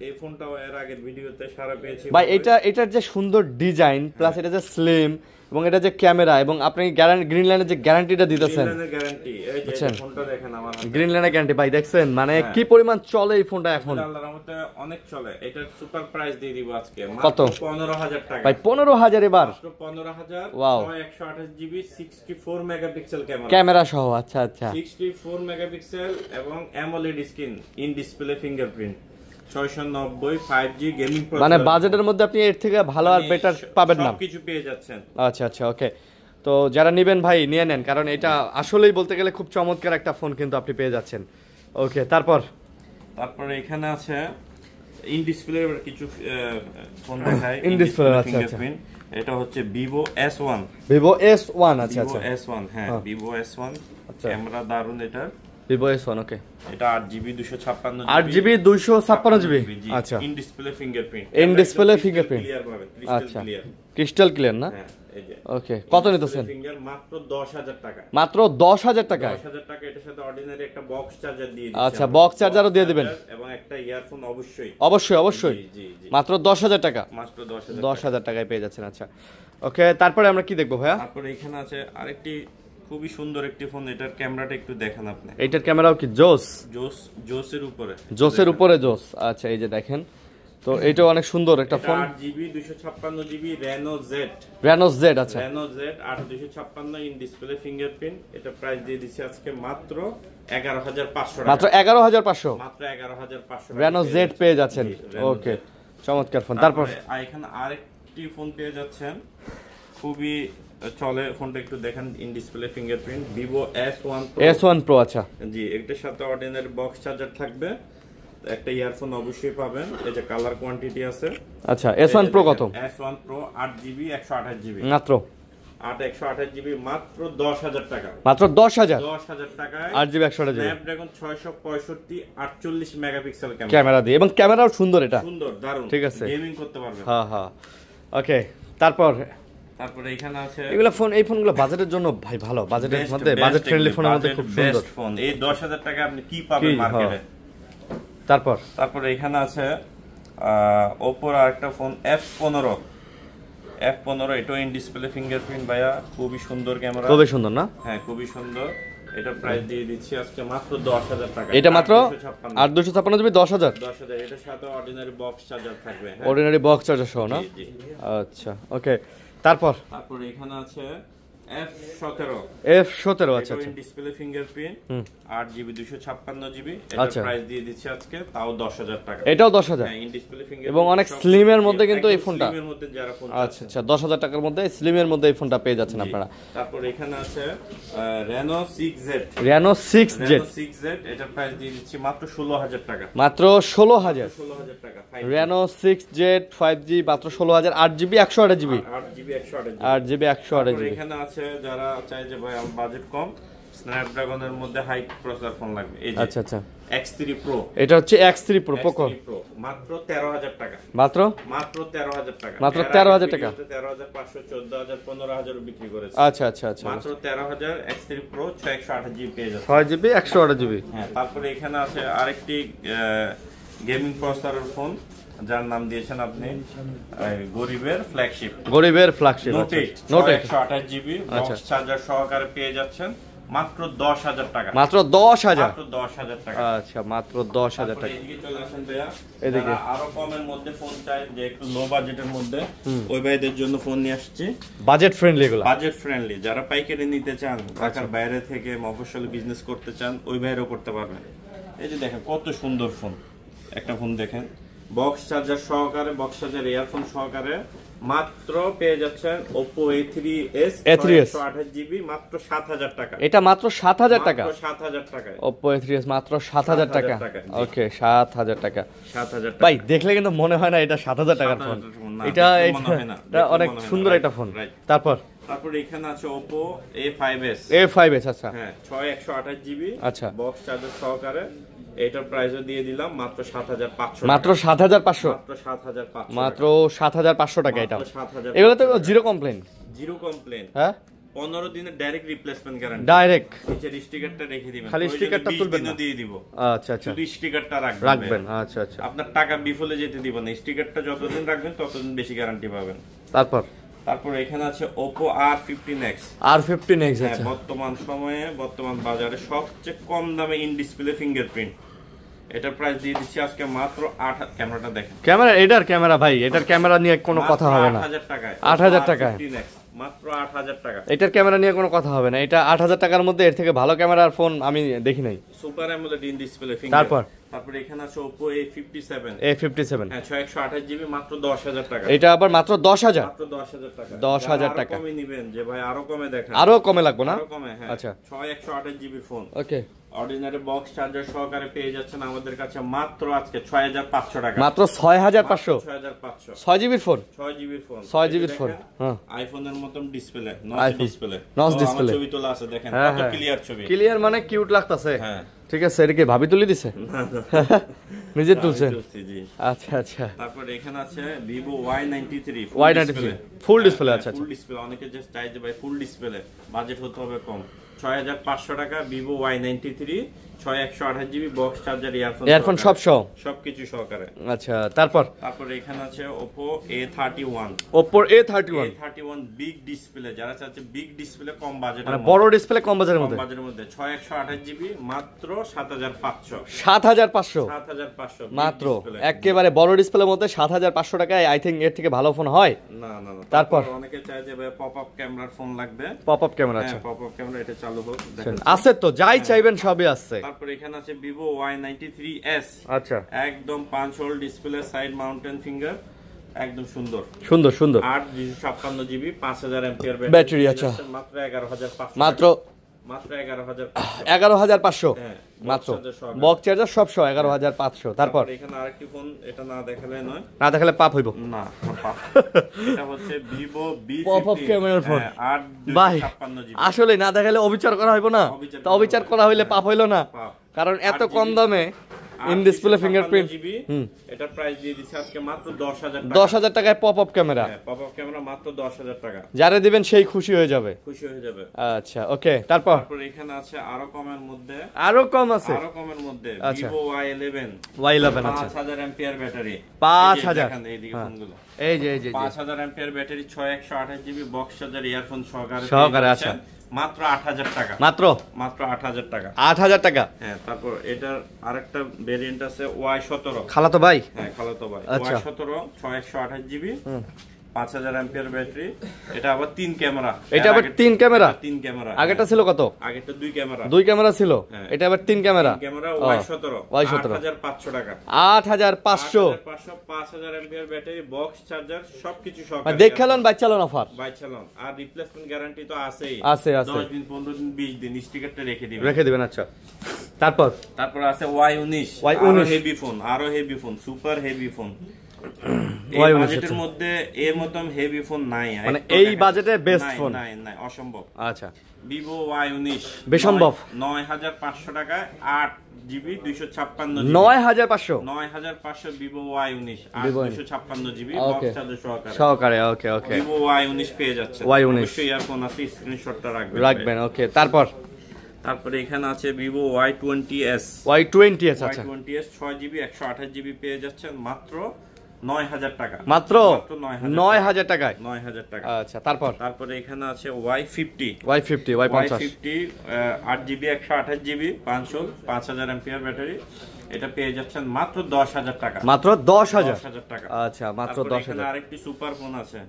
Speaker 2: এই ফোনটাও এর আগের ভিডিওতে সারা পেয়েছি
Speaker 1: ভাই। এটার যে সুন্দর ডিজাইন প্লাস এটা যে স্লিম এবং এটা যে ক্যামেরা এবং আপনি গ্রিন লাইনের যে গ্যারান্টিটা দিতেছেন, গ্রিন লাইনের গ্যারান্টি ভাই দেখছেন মানে কি পরিমাণ চলে এই ফোনটা এখন।
Speaker 2: আল্লাহর রহমতে অনেক চলে। এটা সুপার প্রাইস দিয়ে দিব আজকে
Speaker 1: কত?
Speaker 2: 15,000 টাকা
Speaker 1: ভাই 15,000 এবার
Speaker 2: 15,000
Speaker 1: ওয়াও
Speaker 2: 128GB 64 মেগাপিক্সেল
Speaker 1: ক্যামেরা সহ। আচ্ছা
Speaker 2: 64 মেগাপিক্সেল এবং AMOLED screen in display fingerprint 690 5G gaming processor,
Speaker 1: মানে বাজেটের মধ্যে আপনি এর থেকে ভালো আর বেটার পাবেন না,
Speaker 2: সবকিছু পেয়ে যাচ্ছেন।
Speaker 1: আচ্ছা আচ্ছা, ওকে। তো যারা নেবেন ভাই নিয়ে নেন, কারণ এটা আসলেই বলতে গেলে খুব চমৎকার একটা ফোন কিন্তু আপনি পেয়ে যাচ্ছেন। ওকে,
Speaker 2: তারপরে এখানে আছে ইন ডিসপ্লে কিছু ফোন দেখায়।
Speaker 1: ইন ডিসপ্লে, আচ্ছা আচ্ছা।
Speaker 2: এটা হচ্ছে Vivo S1,
Speaker 1: Vivo S1, আচ্ছা আচ্ছা,
Speaker 2: Vivo S1, হ্যাঁ Vivo S1,
Speaker 1: আচ্ছা।
Speaker 2: ক্যামেরা দারুন এটা,
Speaker 1: Vivo S1, ওকে।
Speaker 2: এটা 8GB 256GB,
Speaker 1: 8GB 256GB, আচ্ছা।
Speaker 2: In display fingerprint,
Speaker 1: in display fingerprint,
Speaker 2: clear পাবে, ক্রিস্টাল ক্লিয়ার,
Speaker 1: ক্রিস্টাল ক্লিয়ার না?
Speaker 2: হ্যাঁ এই যে।
Speaker 1: ওকে, কত নিতেছেন?
Speaker 2: ফিঙ্গার মাত্র 10,000 টাকা,
Speaker 1: মাত্র 10,000 টাকা।
Speaker 2: 10,000 টাকা। এটার সাথে অর্ডিনারি একটা বক্স চার্জার দিয়ে দিচ্ছি।
Speaker 1: আচ্ছা, বক্স চার্জারও দিয়ে দিবেন,
Speaker 2: এবং একটা ইয়ারফোন অবশ্যই
Speaker 1: অবশ্যই অবশ্যই।
Speaker 2: জি জি,
Speaker 1: মাত্র 10,000 টাকা,
Speaker 2: মাত্র 10,000
Speaker 1: 10,000 টাকায় পেয়ে যাচ্ছেন। আচ্ছা, ওকে। তারপরে আমরা কি দেখবো ভাইয়া?
Speaker 2: তারপরে এখানে আছে আরেকটি খুবই সুন্দর একটি ফোন, এটার ক্যামেরাটা একটু দেখেন আপনি।
Speaker 1: এইটার ক্যামেরাও কি জোস?
Speaker 2: জোসের উপরে,
Speaker 1: জোসের উপরে জোস। আচ্ছা, এই যে দেখেন, তো এইটাও অনেক সুন্দর একটা phone.
Speaker 2: 8GB 256GB
Speaker 1: Reno Z, আচ্ছা।
Speaker 2: Reno Z 8 256 in display fingerprint. এটা প্রাইস দিয়ে দিচ্ছি আজকে মাত্র 11,500 টাকা,
Speaker 1: মাত্র 11,500,
Speaker 2: মাত্র 11,500
Speaker 1: Reno Z পেয়ে যাচ্ছেন। ওকে, চমৎকার ফোন। তারপর
Speaker 2: এখানে আরেকটি ফোন পেয়ে যাচ্ছেন, খুবই চলে ফোনটা, একটু দেখেন in display fingerprint, Vivo S1 Pro,
Speaker 1: আচ্ছা
Speaker 2: জি। এটার সাথে অর্ডিনারি বক্স চার্জার থাকবে, একটা ইয়ারফোন অবশ্যই পাবেন। এই যে কালার কোয়ান্টিটি আছে।
Speaker 1: আচ্ছা, S1 Pro কত?
Speaker 2: S1 Pro 8GB 128GB,
Speaker 1: মাত্র
Speaker 2: 128GB, মাত্র 10,000 টাকা,
Speaker 1: মাত্র 10,000
Speaker 2: টাকায়
Speaker 1: 8GB 128GB
Speaker 2: Snapdragon 665 48 megapixel
Speaker 1: camera দিয়ে, এবং ক্যামেরাও সুন্দর, এটা
Speaker 2: সুন্দর দারুন,
Speaker 1: ঠিক আছে,
Speaker 2: গেমিং করতে পারবেন।
Speaker 1: হ্যাঁ হ্যাঁ, ওকে।
Speaker 2: তারপরে এখানে আছে
Speaker 1: এগুলা ফোন, এই ফোনগুলো বাজেটের জন্য ভাই ভালো, বাজেটের মধ্যে, বাজেট ফ্রেন্ডলি ফোনের মধ্যে খুব সুন্দর
Speaker 2: ফোন। এই 10,000 টাকা আপনি কি পাবেন মার্কেটে?
Speaker 1: তারপরে
Speaker 2: এখানে আছে Oppo আর একটা ফোন F15, এটাও ইন ডিসপ্লে ফিঙ্গারপ্রিন্ট ভাইয়া, খুবই সুন্দর ক্যামেরা,
Speaker 1: খুবই সুন্দর না?
Speaker 2: হ্যাঁ খুবই সুন্দর। এটা প্রাইস দিয়ে দিচ্ছি আজকে মাত্র 10,000 টাকা,
Speaker 1: এটা মাত্র 8 256GB, 10,000।
Speaker 2: এটার সাথে অর্ডিনারি বক্স চার্জার থাকবে, হ্যাঁ
Speaker 1: অর্ডিনারি বক্স চার্জার সহ না? আচ্ছা, ওকে। তারপরে
Speaker 2: এখানে আছে F17,
Speaker 1: আচ্ছা আচ্ছা,
Speaker 2: ডিসপ্লে ফিঙ্গারপ্রিন্ট, 8GB 256GB, এটা প্রাইস দিয়ে দিচ্ছি আজকে তাও 10,000 টাকা,
Speaker 1: এটাও 10,000,
Speaker 2: হ্যাঁ ইন ডিসপ্লে ফিঙ্গারপ্রিন্ট,
Speaker 1: এবং অনেক স্লিম এর মধ্যে কিন্তু এই ফোনটা,
Speaker 2: স্লিম এর মধ্যে যারা ফোন,
Speaker 1: আচ্ছা আচ্ছা, 10,000 টাকার মধ্যে স্লিম এর মধ্যে এই ফোনটা পেয়ে যাচ্ছেন আপনারা।
Speaker 2: তারপর এখানে আছে Reno 6Z, এটার প্রাইস দিয়ে দিচ্ছি মাত্র 16,000 টাকা,
Speaker 1: মাত্র 16,000
Speaker 2: টাকা।
Speaker 1: Reno 6Z 5G মাত্র 16,000, 8GB 128GB, 8GB 128GB।
Speaker 2: এখানে আছে যারা চায় যে ভাই আমার বাজেট কম, স্ন্যাপড্রাগনের মধ্যে হাই প্রসেসর ফোন লাগবে, এই যে
Speaker 1: আচ্ছা আচ্ছা,
Speaker 2: X3 Pro,
Speaker 1: এটা হচ্ছে X3 Pro পোকো,
Speaker 2: মাত্র 13,000 টাকা,
Speaker 1: মাত্র
Speaker 2: 13,000 টাকা,
Speaker 1: মাত্র 13,000 টাকা,
Speaker 2: 13,500 14,000 15,000 বিক্রি করেছে,
Speaker 1: আচ্ছা আচ্ছা আচ্ছা,
Speaker 2: মাত্র 13,000 X3 Pro 628GB পেয়ে যাচ্ছে,
Speaker 1: 6GB 128GB।
Speaker 2: হ্যাঁ, তারপরে এখানে আছে আরেকটি গেমিং প্রসেসরের ফোন, যার নাম দিয়েছেন আপনি গরিবের flagship, note 128GB box charger সহকারে পেয়ে যাচ্ছেন মাত্র 10,000 টাকা,
Speaker 1: মাত্র 10,000
Speaker 2: টাকা,
Speaker 1: আচ্ছা মাত্র 10,000 টাকা।
Speaker 2: এদিকে চলে আসেন ভাইয়া, এদিকে আরো কমের মধ্যে ফোন চাই, যে একটু লো বাজেটের মধ্যে, ওই ভাইদের জন্য ফোন নিয়ে আসছি,
Speaker 1: বাজেট ফ্রেন্ডলি এগুলো,
Speaker 2: বাজেট ফ্রেন্ডলি, যারা পাইকারি নিতে চান, ঢাকার বাইরে থেকে মফস্বলে বিজনেস করতে চান, ওই ভাইয়েরও করতে পারবেন। এই যে দেখেন কত সুন্দর ফোন, একটা ফোন দেখেন বক্স চার্জার সহকারে, বক্স চার্জার ইয়ারফোন সহকারে, মাত্র পেয়ে যাচ্ছেন Oppo A3s 128GB মাত্র 7,000 টাকা,
Speaker 1: এটা মাত্র 7,000 টাকা,
Speaker 2: 7,000 টাকা,
Speaker 1: Oppo A3s মাত্র 7,000 টাকা, ওকে 7,000 টাকা।
Speaker 2: 7,000 টাকা
Speaker 1: ভাই দেখলে কিন্তু মনে হয় না এটা 7,000 টাকার ফোন, এটা অনেক সুন্দর একটা ফোন।
Speaker 2: তারপর এখানে আছে Oppo A5s,
Speaker 1: আচ্ছা
Speaker 2: হ্যাঁ 6 128GB,
Speaker 1: আচ্ছা
Speaker 2: বক্স চার্জার সহকারে, এটার প্রাইসও দিয়ে দিলাম মাত্র 7,500,
Speaker 1: মাত্র 7,500, মাত্র 7,500 টাকা। এটা এগুলো তো জিরো কমপ্লেন, হ্যাঁ
Speaker 2: 15 দিনের ডাইরেক্ট রিপ্লেসমেন্ট গ্যারান্টি,
Speaker 1: ডাইরেক্ট
Speaker 2: নিচে স্টিকারটা রেখে দিবেন,
Speaker 1: খালি স্টিকারটা তুলবেন না,
Speaker 2: দিয়ে দিব,
Speaker 1: আচ্ছা আচ্ছা,
Speaker 2: শুধু স্টিকারটা রাখবেন,
Speaker 1: আচ্ছা আচ্ছা,
Speaker 2: আপনার টাকা বিফলে যেতে দিব না, স্টিকারটা যতদিন রাখবেন ততদিন বেশি গ্যারান্টি পাবেন। তারপর এখানে আছে Oppo R15X,
Speaker 1: আচ্ছা,
Speaker 2: বর্তমান সময়ে বর্তমান বাজারে সবচেয়ে কম দামে ইন ডিসপ্লে ফিঙ্গারপ্রিন্ট, এটার প্রাইস দিয়ে দিচ্ছি আজকে মাত্র 8,000, ক্যামেরাটা দেখেন,
Speaker 1: এটার ক্যামেরা ভাই, এটার ক্যামেরা নিয়ে কোনো কথা হবে না,
Speaker 2: 8,000 টাকায়,
Speaker 1: 8,000 টাকায়
Speaker 2: মাত্র 8,000 টাকা,
Speaker 1: এটার ক্যামেরা নিয়ে কোনো কথা হবে না, এটা 8,000 টাকার মধ্যে এর থেকে ভালো ক্যামেরার ফোন আমি দেখি নাই।
Speaker 2: Super AMOLED in display finger. তারপর এখানে আছে Oppo A57 হ্যাঁ 628 জিবি মাত্র 10000 টাকা।
Speaker 1: এটা আবার মাত্র 10000
Speaker 2: মাত্র 10000 টাকা।
Speaker 1: 10000 টাকা
Speaker 2: কমে নেবেন যে ভাই আরো কমে দেখেন,
Speaker 1: আরো কমে লাগবে না?
Speaker 2: আরো কমে হ্যাঁ।
Speaker 1: আচ্ছা
Speaker 2: 128 জিবি ফোন
Speaker 1: ওকে
Speaker 2: অর্ডিনারি বক্স চার্জার সহকারে পেয়ে যাচ্ছেন আমাদের কাছে মাত্র আজকে 6500 টাকা।
Speaker 1: মাত্র 6500
Speaker 2: 6500
Speaker 1: 6 জিবির ফোন
Speaker 2: 6 জিবির ফোন
Speaker 1: 6 জিবির ফোন হ্যাঁ
Speaker 2: আইফোনের মতন ডিসপ্লে
Speaker 1: ডিসপ্লে
Speaker 2: ছবি তোলা আছে দেখেন কত ক্লিয়ার ছবি।
Speaker 1: ক্লিয়ার মানে কিউট লাগতেছে।
Speaker 2: হ্যাঁ
Speaker 1: ঠিক আছে, এটা কি ভাবি তুলে দিছে? নিজে তুলছেন? আচ্ছা আচ্ছা।
Speaker 2: তারপর এখানে আছে Vivo Y93
Speaker 1: ফুল ডিসপ্লে। আচ্ছা
Speaker 2: ফুল ডিসপ্লে অনেকে জাস্ট চাই যে ভাই ফুল ডিসপ্লে বাজেট হতে হবে কম। 6500 টাকা Vivo Y93 6128 GB box charger earphone
Speaker 1: সব
Speaker 2: সবকিছু সহকারে।
Speaker 1: আচ্ছা তারপর
Speaker 2: এখানে আছে Oppo A31
Speaker 1: Oppo A31
Speaker 2: big display, যারা চাচ্ছে বিগ ডিসপ্লে কম বাজেটের
Speaker 1: মানে বড় ডিসপ্লে কম বাজেটের মধ্যে
Speaker 2: 6128 জিবি মাত্র 7500
Speaker 1: 7500 মাত্র একেবারে বড় ডিসপ্লের মধ্যে 7500 টাকায় আই থিং এর থেকে ভালো ফোন হয়
Speaker 2: না।
Speaker 1: তারপর
Speaker 2: অনেকে চায় যে ভাই পপআপ ক্যামেরার ফোন লাগবে,
Speaker 1: পপআপ ক্যামেরা। আচ্ছা
Speaker 2: পপআপ ক্যামেরা এটা চালু হোক,
Speaker 1: আছে তো যাই চাইবেন সবই আছে।
Speaker 2: তারপর এখানে আছে Vivo Y93s
Speaker 1: আচ্ছা
Speaker 2: একদম 5 whole display side mountain finger একদম সুন্দর 8 জিবি 5000 এমপিআর
Speaker 1: ব্যাটারি। আচ্ছা
Speaker 2: মাত্র 11500
Speaker 1: মাত্র
Speaker 2: 11500
Speaker 1: মাত্র বক্স চার্জার সব 11500। তারপর
Speaker 2: এখানে আরেকটি ফোন, এটা না দেখালে নয়,
Speaker 1: না দেখালে পাপ হইব
Speaker 2: না পাপ। এটা হচ্ছে Vivo B50
Speaker 1: পপআপ ক্যামেরার ফোন
Speaker 2: 8 জিবি।
Speaker 1: আসলে না দেখালে অবিচার করা হইব না? তো অবিচার করা হইলে পাপ হইল না, কারণ এত কম দামে ইন ডিসপ্লে ফিঙ্গারপ্রিন্ট।
Speaker 2: এটা প্রাইস দিয়ে দিচ্ছি আজকে মাত্র 10000 টাকা।
Speaker 1: 10000 টাকায় পপআপ ক্যামেরা।
Speaker 2: পপআপ ক্যামেরা মাত্র 10000 টাকা।
Speaker 1: যারা দিবেন সেই খুশি হয়ে যাবে। আচ্ছা ওকে। তারপর
Speaker 2: এখানে আছে আরো কমের মধ্যে
Speaker 1: আচ্ছা
Speaker 2: Vivo Y11
Speaker 1: আচ্ছা
Speaker 2: 5000 এমপিআর ব্যাটারি
Speaker 1: 5000
Speaker 2: দেখেন এইদিকে ফোনগুলো
Speaker 1: এই যে
Speaker 2: 5000 MPR battery 6128 GB box charger earphone সহকারে
Speaker 1: আচ্ছা
Speaker 2: মাত্র 8000 টাকা। মাত্র 8000 টাকা।
Speaker 1: 8000 টাকা
Speaker 2: হ্যাঁ। তারপর এটার আরেকটা ভেরিয়েন্ট আছে Y17
Speaker 1: খালাতো ভাই।
Speaker 2: হ্যাঁ খালাতো ভাই।
Speaker 1: আচ্ছা।
Speaker 2: Y17 6128 GB 5000 MPR battery. এটা আবার 3 ক্যামেরা।
Speaker 1: তিন ক্যামেরা। আগেরটা
Speaker 2: হ্যাঁ।
Speaker 1: ছিল কত?
Speaker 2: আগেরটা 2 ক্যামেরা।
Speaker 1: 2 ক্যামেরা ছিল।
Speaker 2: হ্যাঁ।
Speaker 1: এটা আবার 3 ক্যামেরা।
Speaker 2: Y17 8500 টাকা।
Speaker 1: 8500
Speaker 2: 5000 এমপিআর ব্যাটারি বক্স চার্জার সবকিছু
Speaker 1: সহকারে। দেখালেন বাইক চালান অফার।
Speaker 2: আর রিপ্লেসমেন্ট গ্যারান্টি তো আছেই। 10 দিন 15 দিন 20 দিন স্টিকারটা রেখে দিবেন।
Speaker 1: আচ্ছা তারপর
Speaker 2: আছে Y19 আরো heavy phone super heavy phone. এই বাজেটের মধ্যে এর মতন হেভি ফোন নাই,
Speaker 1: মানে এই বাজেটে বেস্ট ফোন
Speaker 2: নাই অসম্ভব।
Speaker 1: আচ্ছা
Speaker 2: Vivo Y19
Speaker 1: বেসম্ভব
Speaker 2: 9500 টাকায় 8 GB 256 9500 Vivo Y19 256 GB box charger সহকারে।
Speaker 1: ওকে
Speaker 2: Vivo Y19 পেয়ে যাচ্ছে। অবশ্যই ইয়ারফোন আছে, স্ক্রিনশটটা রাখবেন।
Speaker 1: ওকে তারপরে
Speaker 2: এখানে আছে Vivo Y20s
Speaker 1: আচ্ছা
Speaker 2: 6 জিবি 128 জিবি পেয়ে যাচ্ছেন মাত্র 9000 টাকা।
Speaker 1: মাত্র 9000 টাকায়
Speaker 2: 9000 টাকা।
Speaker 1: আচ্ছা তারপরে
Speaker 2: এখানে আছে Y50 8 GB 128 GB 5000 MPR battery. এটা পেয়ে যাচ্ছেন মাত্র 10000 টাকা।
Speaker 1: মাত্র 10000
Speaker 2: টাকা।
Speaker 1: আচ্ছা মাত্র 10000।
Speaker 2: আরেকটি সুপার ফোন আছে,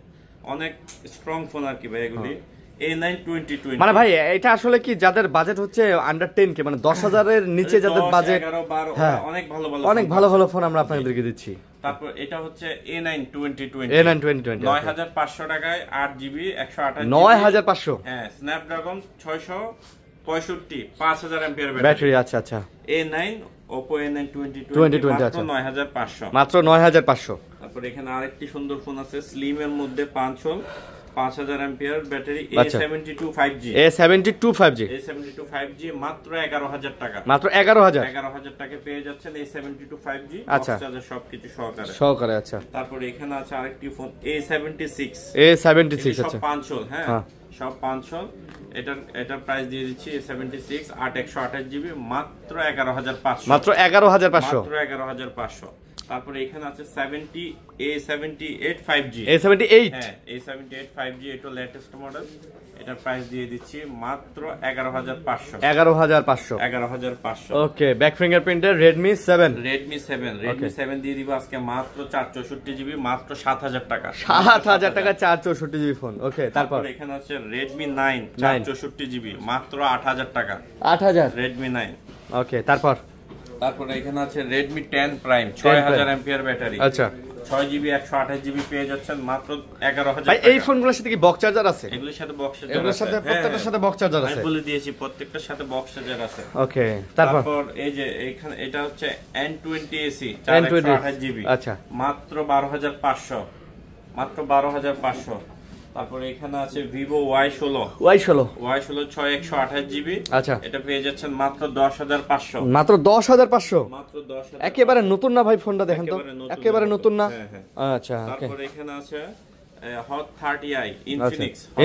Speaker 2: অনেক স্ট্রং ফোন আর কি ভাই এগুলি। A9 2020
Speaker 1: মানে ভাই এটা আসলে কি যাদের বাজেট হচ্ছে আন্ডার 10k মানে 10000 এর নিচে যাদের বাজেট
Speaker 2: 11 12
Speaker 1: অনেক ভালো ফোন আমরা আপনাদেরকে দিচ্ছি।
Speaker 2: তারপর এটা হচ্ছে A9 2020 9500 টাকায় 8 জিবি 128
Speaker 1: 9500
Speaker 2: হ্যাঁ স্ন্যাপড্রাগন 665 5000 এমপিআর
Speaker 1: ব্যাটারি। আচ্ছা
Speaker 2: A9 Oppo A9 2020
Speaker 1: আচ্ছা
Speaker 2: 9500
Speaker 1: মাত্র 9500।
Speaker 2: তারপর এখানে আরেকটি সুন্দর ফোন আছে স্লিম এর মধ্যে 5000 এমপিআর ব্যাটারি A72 5G মাত্র 11000 টাকা।
Speaker 1: মাত্র 11000
Speaker 2: টাকা পেয়ে যাচ্ছেন A72 5G
Speaker 1: আচ্ছা
Speaker 2: চার্জার সবকিছু
Speaker 1: সহকারে। আচ্ছা
Speaker 2: তারপর এখানে আছে আরেকটি ফোন A76
Speaker 1: আচ্ছা
Speaker 2: 500 হ্যাঁ সব 500। এটার প্রাইস দিয়ে দিচ্ছি A76 128 জিবি মাত্র 11500
Speaker 1: মাত্র 11500।
Speaker 2: তারপরে এখানে আছে A78 5G হ্যাঁ A78 5G এটা লেটেস্ট মডেল। এটার প্রাইস দিয়ে দিচ্ছি মাত্র 11500।
Speaker 1: ওকে ব্যাক ফিঙ্গারপ্রিন্টের Redmi 7 দিয়ে দিব আজকে মাত্র 464 জিবি মাত্র 7000 টাকা। 7000 টাকা 464 জিবি ফোন। ওকে তারপর এখানে আছে Redmi 9 464 জিবি মাত্র 8000 টাকা। 8000 Redmi 9 ওকে, তারপর
Speaker 2: তারপরে এখানে আছে Redmi 10 Prime 6000 এমপিআর ব্যাটারি।
Speaker 1: আচ্ছা,
Speaker 2: 6GB 128GB পেয়ে যাচ্ছেন মাত্র 11000
Speaker 1: ভাই এই ফোনগুলোর সাথে কি বক্স চার্জার আছে?
Speaker 2: এগুলোর সাথে বক্স চার্জার আছে,
Speaker 1: এগুলোর সাথে প্রত্যেকটার সাথে বক্স চার্জার আছে।
Speaker 2: আমি বলে দিয়েছি প্রত্যেকটার সাথে বক্স চার্জার আছে।
Speaker 1: ওকে, তারপর
Speaker 2: এই যে এখানে এটা হচ্ছে N20 AC
Speaker 1: N20
Speaker 2: 428GB,
Speaker 1: আচ্ছা,
Speaker 2: মাত্র 12500, মাত্র 12500। তারপরে এখানে আছে Vivo Y16 6128GB,
Speaker 1: আচ্ছা,
Speaker 2: এটা পেয়ে যাচ্ছেন মাত্র 10500,
Speaker 1: মাত্র 10500,
Speaker 2: মাত্র 10000।
Speaker 1: একেবারে নতুন না ভাই ফোনটা? দেখেন তো, একেবারে নতুন না। আচ্ছা, ওকে।
Speaker 2: তারপরে এখানে আছে Hot 30i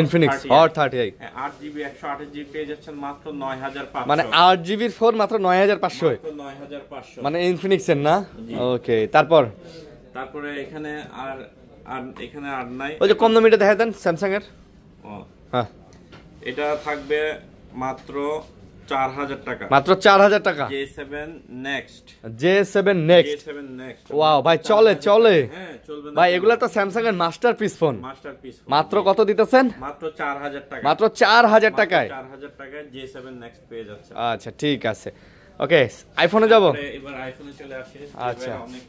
Speaker 1: Infinix Hot 30i
Speaker 2: 8GB 128GB পেয়ে যাচ্ছেন মাত্র 9500,
Speaker 1: মানে 8GB এর ফোন মাত্র 9500,
Speaker 2: মাত্র 9500,
Speaker 1: মানে ইনফিনিক্স এর না? ওকে, তারপরে
Speaker 2: এখানে আর এখানে আর নাই।
Speaker 1: ওই যে কম দামিটা দেখা দেন স্যামসাং এর। হ্যাঁ,
Speaker 2: এটা থাকবে মাত্র 4000 টাকা,
Speaker 1: মাত্র 4000 টাকা।
Speaker 2: J7 Next
Speaker 1: ওয়াও ভাই, চলে
Speaker 2: হ্যাঁ, চলবে
Speaker 1: ভাই, এগুলা তো স্যামসাং এর মাস্টারপিস ফোন। মাত্র কত দিতেছেন?
Speaker 2: মাত্র 4000 টাকা,
Speaker 1: মাত্র 4000 টাকায়
Speaker 2: 4000 টাকায় J7 Next পেয়ে যাচ্ছে।
Speaker 1: আচ্ছা, ঠিক আছে। ওকে, আইফোনে যাব।
Speaker 2: এবার আইফোনে চলে আসি।
Speaker 1: আচ্ছা,
Speaker 2: অনেক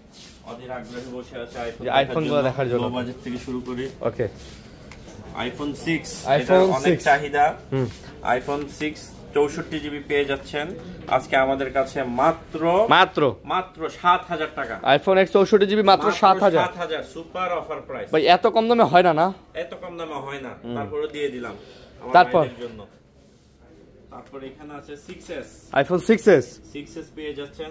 Speaker 2: অধীর আগ্রহে বসে আছে
Speaker 1: আইফোনগুলো দেখার জন্য।
Speaker 2: লো বাজেট থেকে শুরু করি।
Speaker 1: ওকে,
Speaker 2: আইফোন 6,
Speaker 1: আইফোন
Speaker 2: অনেক
Speaker 1: 6
Speaker 2: চাহিদা। আইফোন 6 64GB পেয়ে যাচ্ছেন আজকে আমাদের কাছে মাত্র 7000 টাকা।
Speaker 1: আইফোন X 64GB মাত্র 7000,
Speaker 2: সুপার অফার প্রাইস
Speaker 1: ভাই। এত কম দামে হয় না?
Speaker 2: এত কম দামে হয় না, তারপরে দিয়ে দিলাম
Speaker 1: তারপর
Speaker 2: জন্য। তারপর এখানে আছে 6s,
Speaker 1: আইফোন 6s
Speaker 2: পেয়ে যাচ্ছেন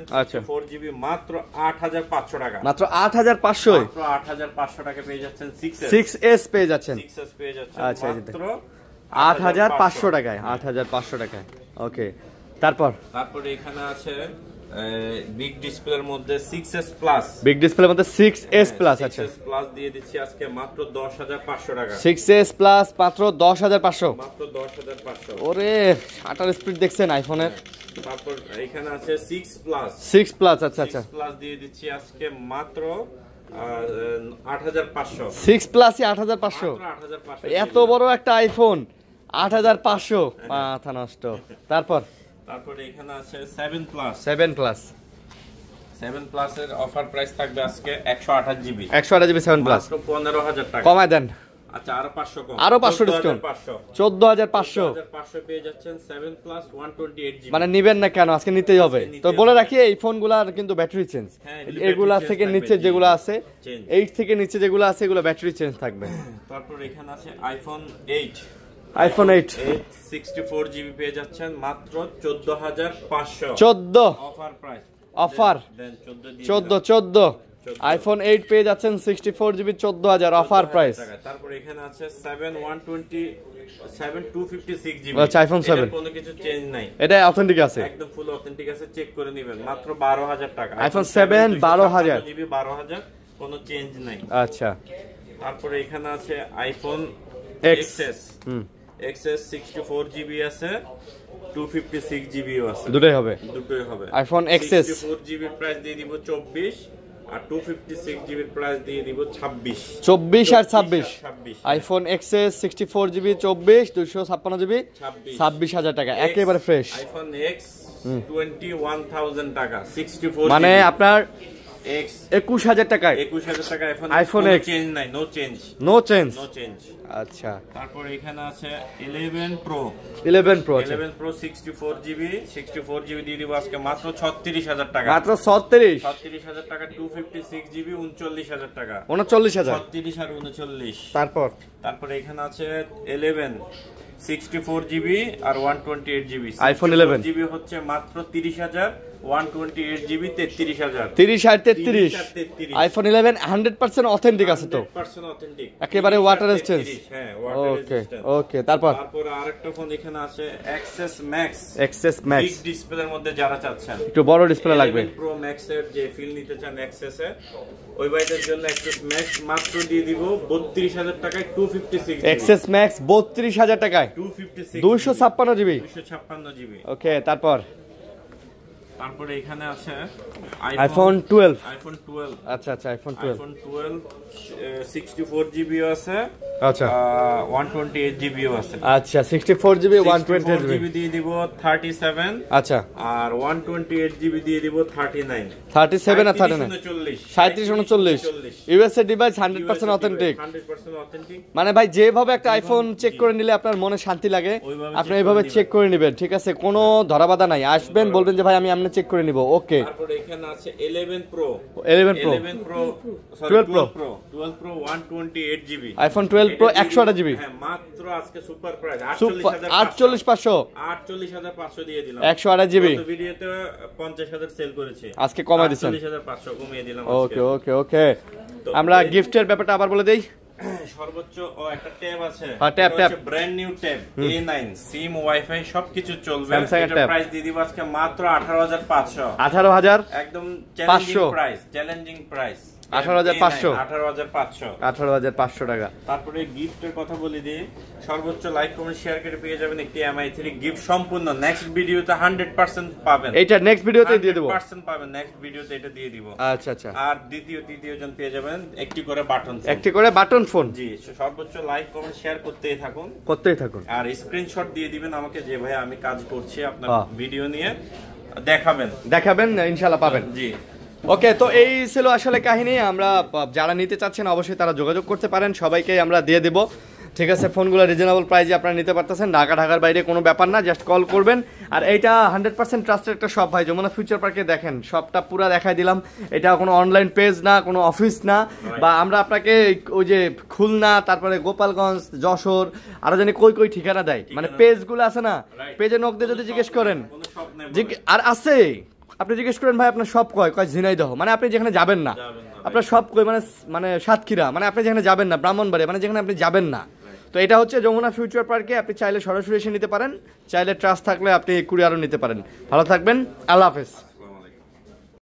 Speaker 1: 4GB
Speaker 2: মাত্র 8500 টাকা,
Speaker 1: মাত্র 8500,
Speaker 2: মাত্র 8500 টাকা পেয়ে যাচ্ছেন
Speaker 1: 6s পেয়ে যাচ্ছেন।
Speaker 2: আচ্ছা,
Speaker 1: মাত্র 8500 টাকায়, 8500 টাকায়। ওকে, তারপরে
Speaker 2: এখানে আছে বিগ ডিসপ্লের মধ্যে 6s প্লাস,
Speaker 1: বিগ ডিসপ্লের মধ্যে 6s প্লাস আছে,
Speaker 2: 6s প্লাস দিয়ে দিচ্ছি আজকে মাত্র 10500 টাকা,
Speaker 1: 6s প্লাস মাত্র 10500,
Speaker 2: মাত্র 10500।
Speaker 1: ওরে, শাটার স্পিড দেখছেন আইফোনের।
Speaker 2: তারপর এখানে আছে 6
Speaker 1: প্লাস আচ্ছা,
Speaker 2: 6 প্লাস দিয়ে দিচ্ছি আজকে মাত্র 8500,
Speaker 1: 6 প্লাসই 8500। এত বড় একটা আইফোন 8500, মাথা নষ্ট।
Speaker 2: তারপরে এখানে আছে 7 প্লাস এর অফার প্রাইস থাকবে আজকে 128GB
Speaker 1: 7 প্লাস
Speaker 2: মাত্র 15000 টাকা,
Speaker 1: কমায় দেন।
Speaker 2: আচ্ছা, আরো 500 কম,
Speaker 1: আরো 500 ডিসকাউন্ট, 14500
Speaker 2: পেয়ে যাচ্ছেন 7 প্লাস 128GB।
Speaker 1: মানে নিবেন না কেন? আজকে নিতেই হবে। তো বলে রাখি, এই ফোনগুলার কিন্তু ব্যাটারি চেঞ্জ, এগুলা থেকে নিচে যেগুলো আছে, 8 থেকে নিচে যেগুলো আছে, এগুলো ব্যাটারি চেঞ্জ থাকবে।
Speaker 2: তারপর এখানে আছে আইফোন 8 64GB পেয়ে যাচ্ছেন মাত্র 14500,
Speaker 1: 14
Speaker 2: অফার প্রাইস,
Speaker 1: অফার 14 আইফোন 8 পেয়ে যাচ্ছেন 64GB 14000 অফার প্রাইস।
Speaker 2: তারপর এখানে আছে 256GB,
Speaker 1: আচ্ছা, আইফোন 7
Speaker 2: কোনো কিছু চেঞ্জ নাই,
Speaker 1: এটা অথেন্টিক আছে,
Speaker 2: একদম ফুল অথেন্টিক আছে, চেক করে নেবেন। মাত্র 12000 টাকা,
Speaker 1: আইফোন 7 12000
Speaker 2: 12000, কোনো চেঞ্জ নাই।
Speaker 1: আচ্ছা,
Speaker 2: তারপরে এখানে আছে আইফোন XS 64GB আছে, 256GB আছে, দুটোই হবে আইফোন XS। 64GB প্রাইস দিয়ে দিব 24, আর 256GB প্রাইস দিয়ে দিব
Speaker 1: 24 আর 26। আইফোন XS 64GB 24 256GB 26000 টাকা, একেবারে ফ্রেশ।
Speaker 2: আইফোন X 21000 টাকা, 64,
Speaker 1: মানে আপনার
Speaker 2: X
Speaker 1: 21000 টাকায়,
Speaker 2: 21000 টাকা
Speaker 1: আইফোন X,
Speaker 2: চেঞ্জ নাই, নো চেঞ্জ।
Speaker 1: আচ্ছা,
Speaker 2: তারপর এখানে আছে 11 Pro 64GB দিয়ে দিব আজকে মাত্র 36000 টাকা,
Speaker 1: মাত্র 36000
Speaker 2: টাকা, 256GB 39000 টাকা,
Speaker 1: 39000,
Speaker 2: 36 আর 39।
Speaker 1: তারপর
Speaker 2: এখানে আছে 11 64GB আর 128GB,
Speaker 1: আইফোন 11GB
Speaker 2: হচ্ছে মাত্র 30000, 128GB 33000,
Speaker 1: 30 আর 33। আইফোন 11 100% অথেন্টিক আছে তো,
Speaker 2: 100% অথেন্টিক,
Speaker 1: একেবারে ওয়াটার রেজিস্ট্যান্স।
Speaker 2: হ্যাঁ, ওয়াটার রেজিস্ট্যান্স।
Speaker 1: ওকে, তারপর
Speaker 2: আরেকটা ফোন এখানে আছে XS Max বিগ ডিসপ্লের মধ্যে যারা চাচ্ছেন,
Speaker 1: একটু বড় ডিসপ্লে লাগবে,
Speaker 2: Pro Max এর যে ফিল নিতে চান XS এ, ওই বাইটের জন্য XS Max মাত্র দিয়ে দিব 32000 টাকায়, 256GB
Speaker 1: XS Max 32000 টাকায়, 256GB। ওকে,
Speaker 2: তারপরে এখানে আছে
Speaker 1: আইফোন 12।
Speaker 2: আইফোন 12,
Speaker 1: আচ্ছা, আইফোন 12
Speaker 2: 64GB আছে,
Speaker 1: আচ্ছা
Speaker 2: 128 জিবি আছে।
Speaker 1: আচ্ছা 64 জিবি 128
Speaker 2: জিবি দিয়ে দিব 37।
Speaker 1: আচ্ছা
Speaker 2: আর 128 জিবি দিয়ে দিব 39।
Speaker 1: 37 আর 39 37 39 ইউএসএ ডিভাইস 100% অথেন্টিক।
Speaker 2: 100% অথেন্টিক।
Speaker 1: মানে ভাই যেভাবে একটা আইফোন চেক করে নিলে আপনার মনে শান্তি লাগে আপনি এইভাবে চেক করে নেবেন, ঠিক আছে? কোনো ধরাবাধা নাই, আসবেন বলবেন যে ভাই আমি আমনে চেক করে নিব, ওকে।
Speaker 2: তারপর এখানে আছে 11 pro
Speaker 1: 11 pro 12 pro
Speaker 2: 12 pro 128 GB
Speaker 1: iPhone 12 pro 128 GB.
Speaker 2: হ্যাঁ মাত্র আজকে সুপার প্রাইস
Speaker 1: 48500
Speaker 2: 48500 দিয়ে দিলাম।
Speaker 1: 128 জিবি
Speaker 2: গত ভিডিওতে 50000 সেল করেছে,
Speaker 1: আজকে কমাই দিছেন
Speaker 2: 48500 কমিয়ে দিলাম।
Speaker 1: ওকে ওকে ওকে। আমরা গিফটের ব্যাপারটা আবার বলে দেই।
Speaker 2: সর্বোচ্চ একটা ট্যাব আছে,
Speaker 1: tab
Speaker 2: brand new tab A9 সিম ওয়াইফাই সবকিছু চলবে।
Speaker 1: Samsung এর
Speaker 2: এটার
Speaker 1: ট্যাব
Speaker 2: প্রাইস দিয়ে দিব আজকে মাত্র 18500।
Speaker 1: 18000
Speaker 2: একদম চ্যালেঞ্জিং প্রাইস, চ্যালেঞ্জিং প্রাইস
Speaker 1: 18500
Speaker 2: 18500
Speaker 1: টাকা।
Speaker 2: তারপরে গিফটের কথা বলি দিই, সর্বোচ্চ লাইক কমেন্ট শেয়ার করে পেয়ে যাবেন একটি MI3 গিফট সম্পূর্ণ। নেক্সট ভিডিওতে 100% পাবেন,
Speaker 1: এটা নেক্সট ভিডিওতে দিয়ে দেব,
Speaker 2: 100% পাবেন নেক্সট ভিডিওতে, এটা দিয়ে দিব।
Speaker 1: আচ্ছা আচ্ছা।
Speaker 2: আর তৃতীয় জন পেয়ে যাবেন একটি করে বাটন ফোন,
Speaker 1: একটি করে বাটন ফোন।
Speaker 2: জি সর্বোচ্চ লাইক কমেন্ট শেয়ার করতেই থাকুন আর স্ক্রিনশট দিয়ে দিবেন আমাকে যে ভাই আমি কাজ করছি আপনার ভিডিও নিয়ে দেখাবেন, ইনশাআল্লাহ পাবেন। জি
Speaker 1: ওকে, তো এই ছিল আসলে কাহিনী। আমরা যারা নিতে চাচ্ছেন অবশ্যই তারা যোগাযোগ করতে পারেন, সবাইকে আমরা দিয়ে দেব, ঠিক আছে? ফোনগুলো রিজনেবল প্রাইসে আপনারা নিতে পারতেছেন, ঢাকার বাইরে কোনো ব্যাপার না, জাস্ট কল করবেন। আর এইটা 100% ট্রাস্টেড একটা শপ ভাই, যমুনা ফিউচার পার্কে দেখেন শপটা পুরো দেখাই দিলাম। এটা কোনো অনলাইন পেজ না, কোনো অফিস না, বা আমরা আপনাকে ওই যে খুলনা, তারপরে গোপালগঞ্জ, যশোর, আরো জানি কই ঠিকানা দেয়, মানে পেজগুলো আছে না, পেজে নক দিয়ে যদি জিজ্ঞেস করেন, আর আছে আপনি জিজ্ঞেস করেন ভাই আপনার সব কয় ঝিনাইদহ, মানে আপনি যেখানে যাবেন না, আপনার সব কই মানে সাতক্ষীরা, মানে আপনি যেখানে যাবেন না, ব্রাহ্মণবাড়িয়া, মানে যেখানে আপনি যাবেন না। তো এটা হচ্ছে যমুনা ফিউচার পার্কে, আপনি চাইলে সরাসরি এসে নিতে পারেন, চাইলে ট্রাস্ট থাকলে আপনি কুরিয়ারও নিতে পারেন। ভালো থাকবেন, আল্লাহ হাফেজ।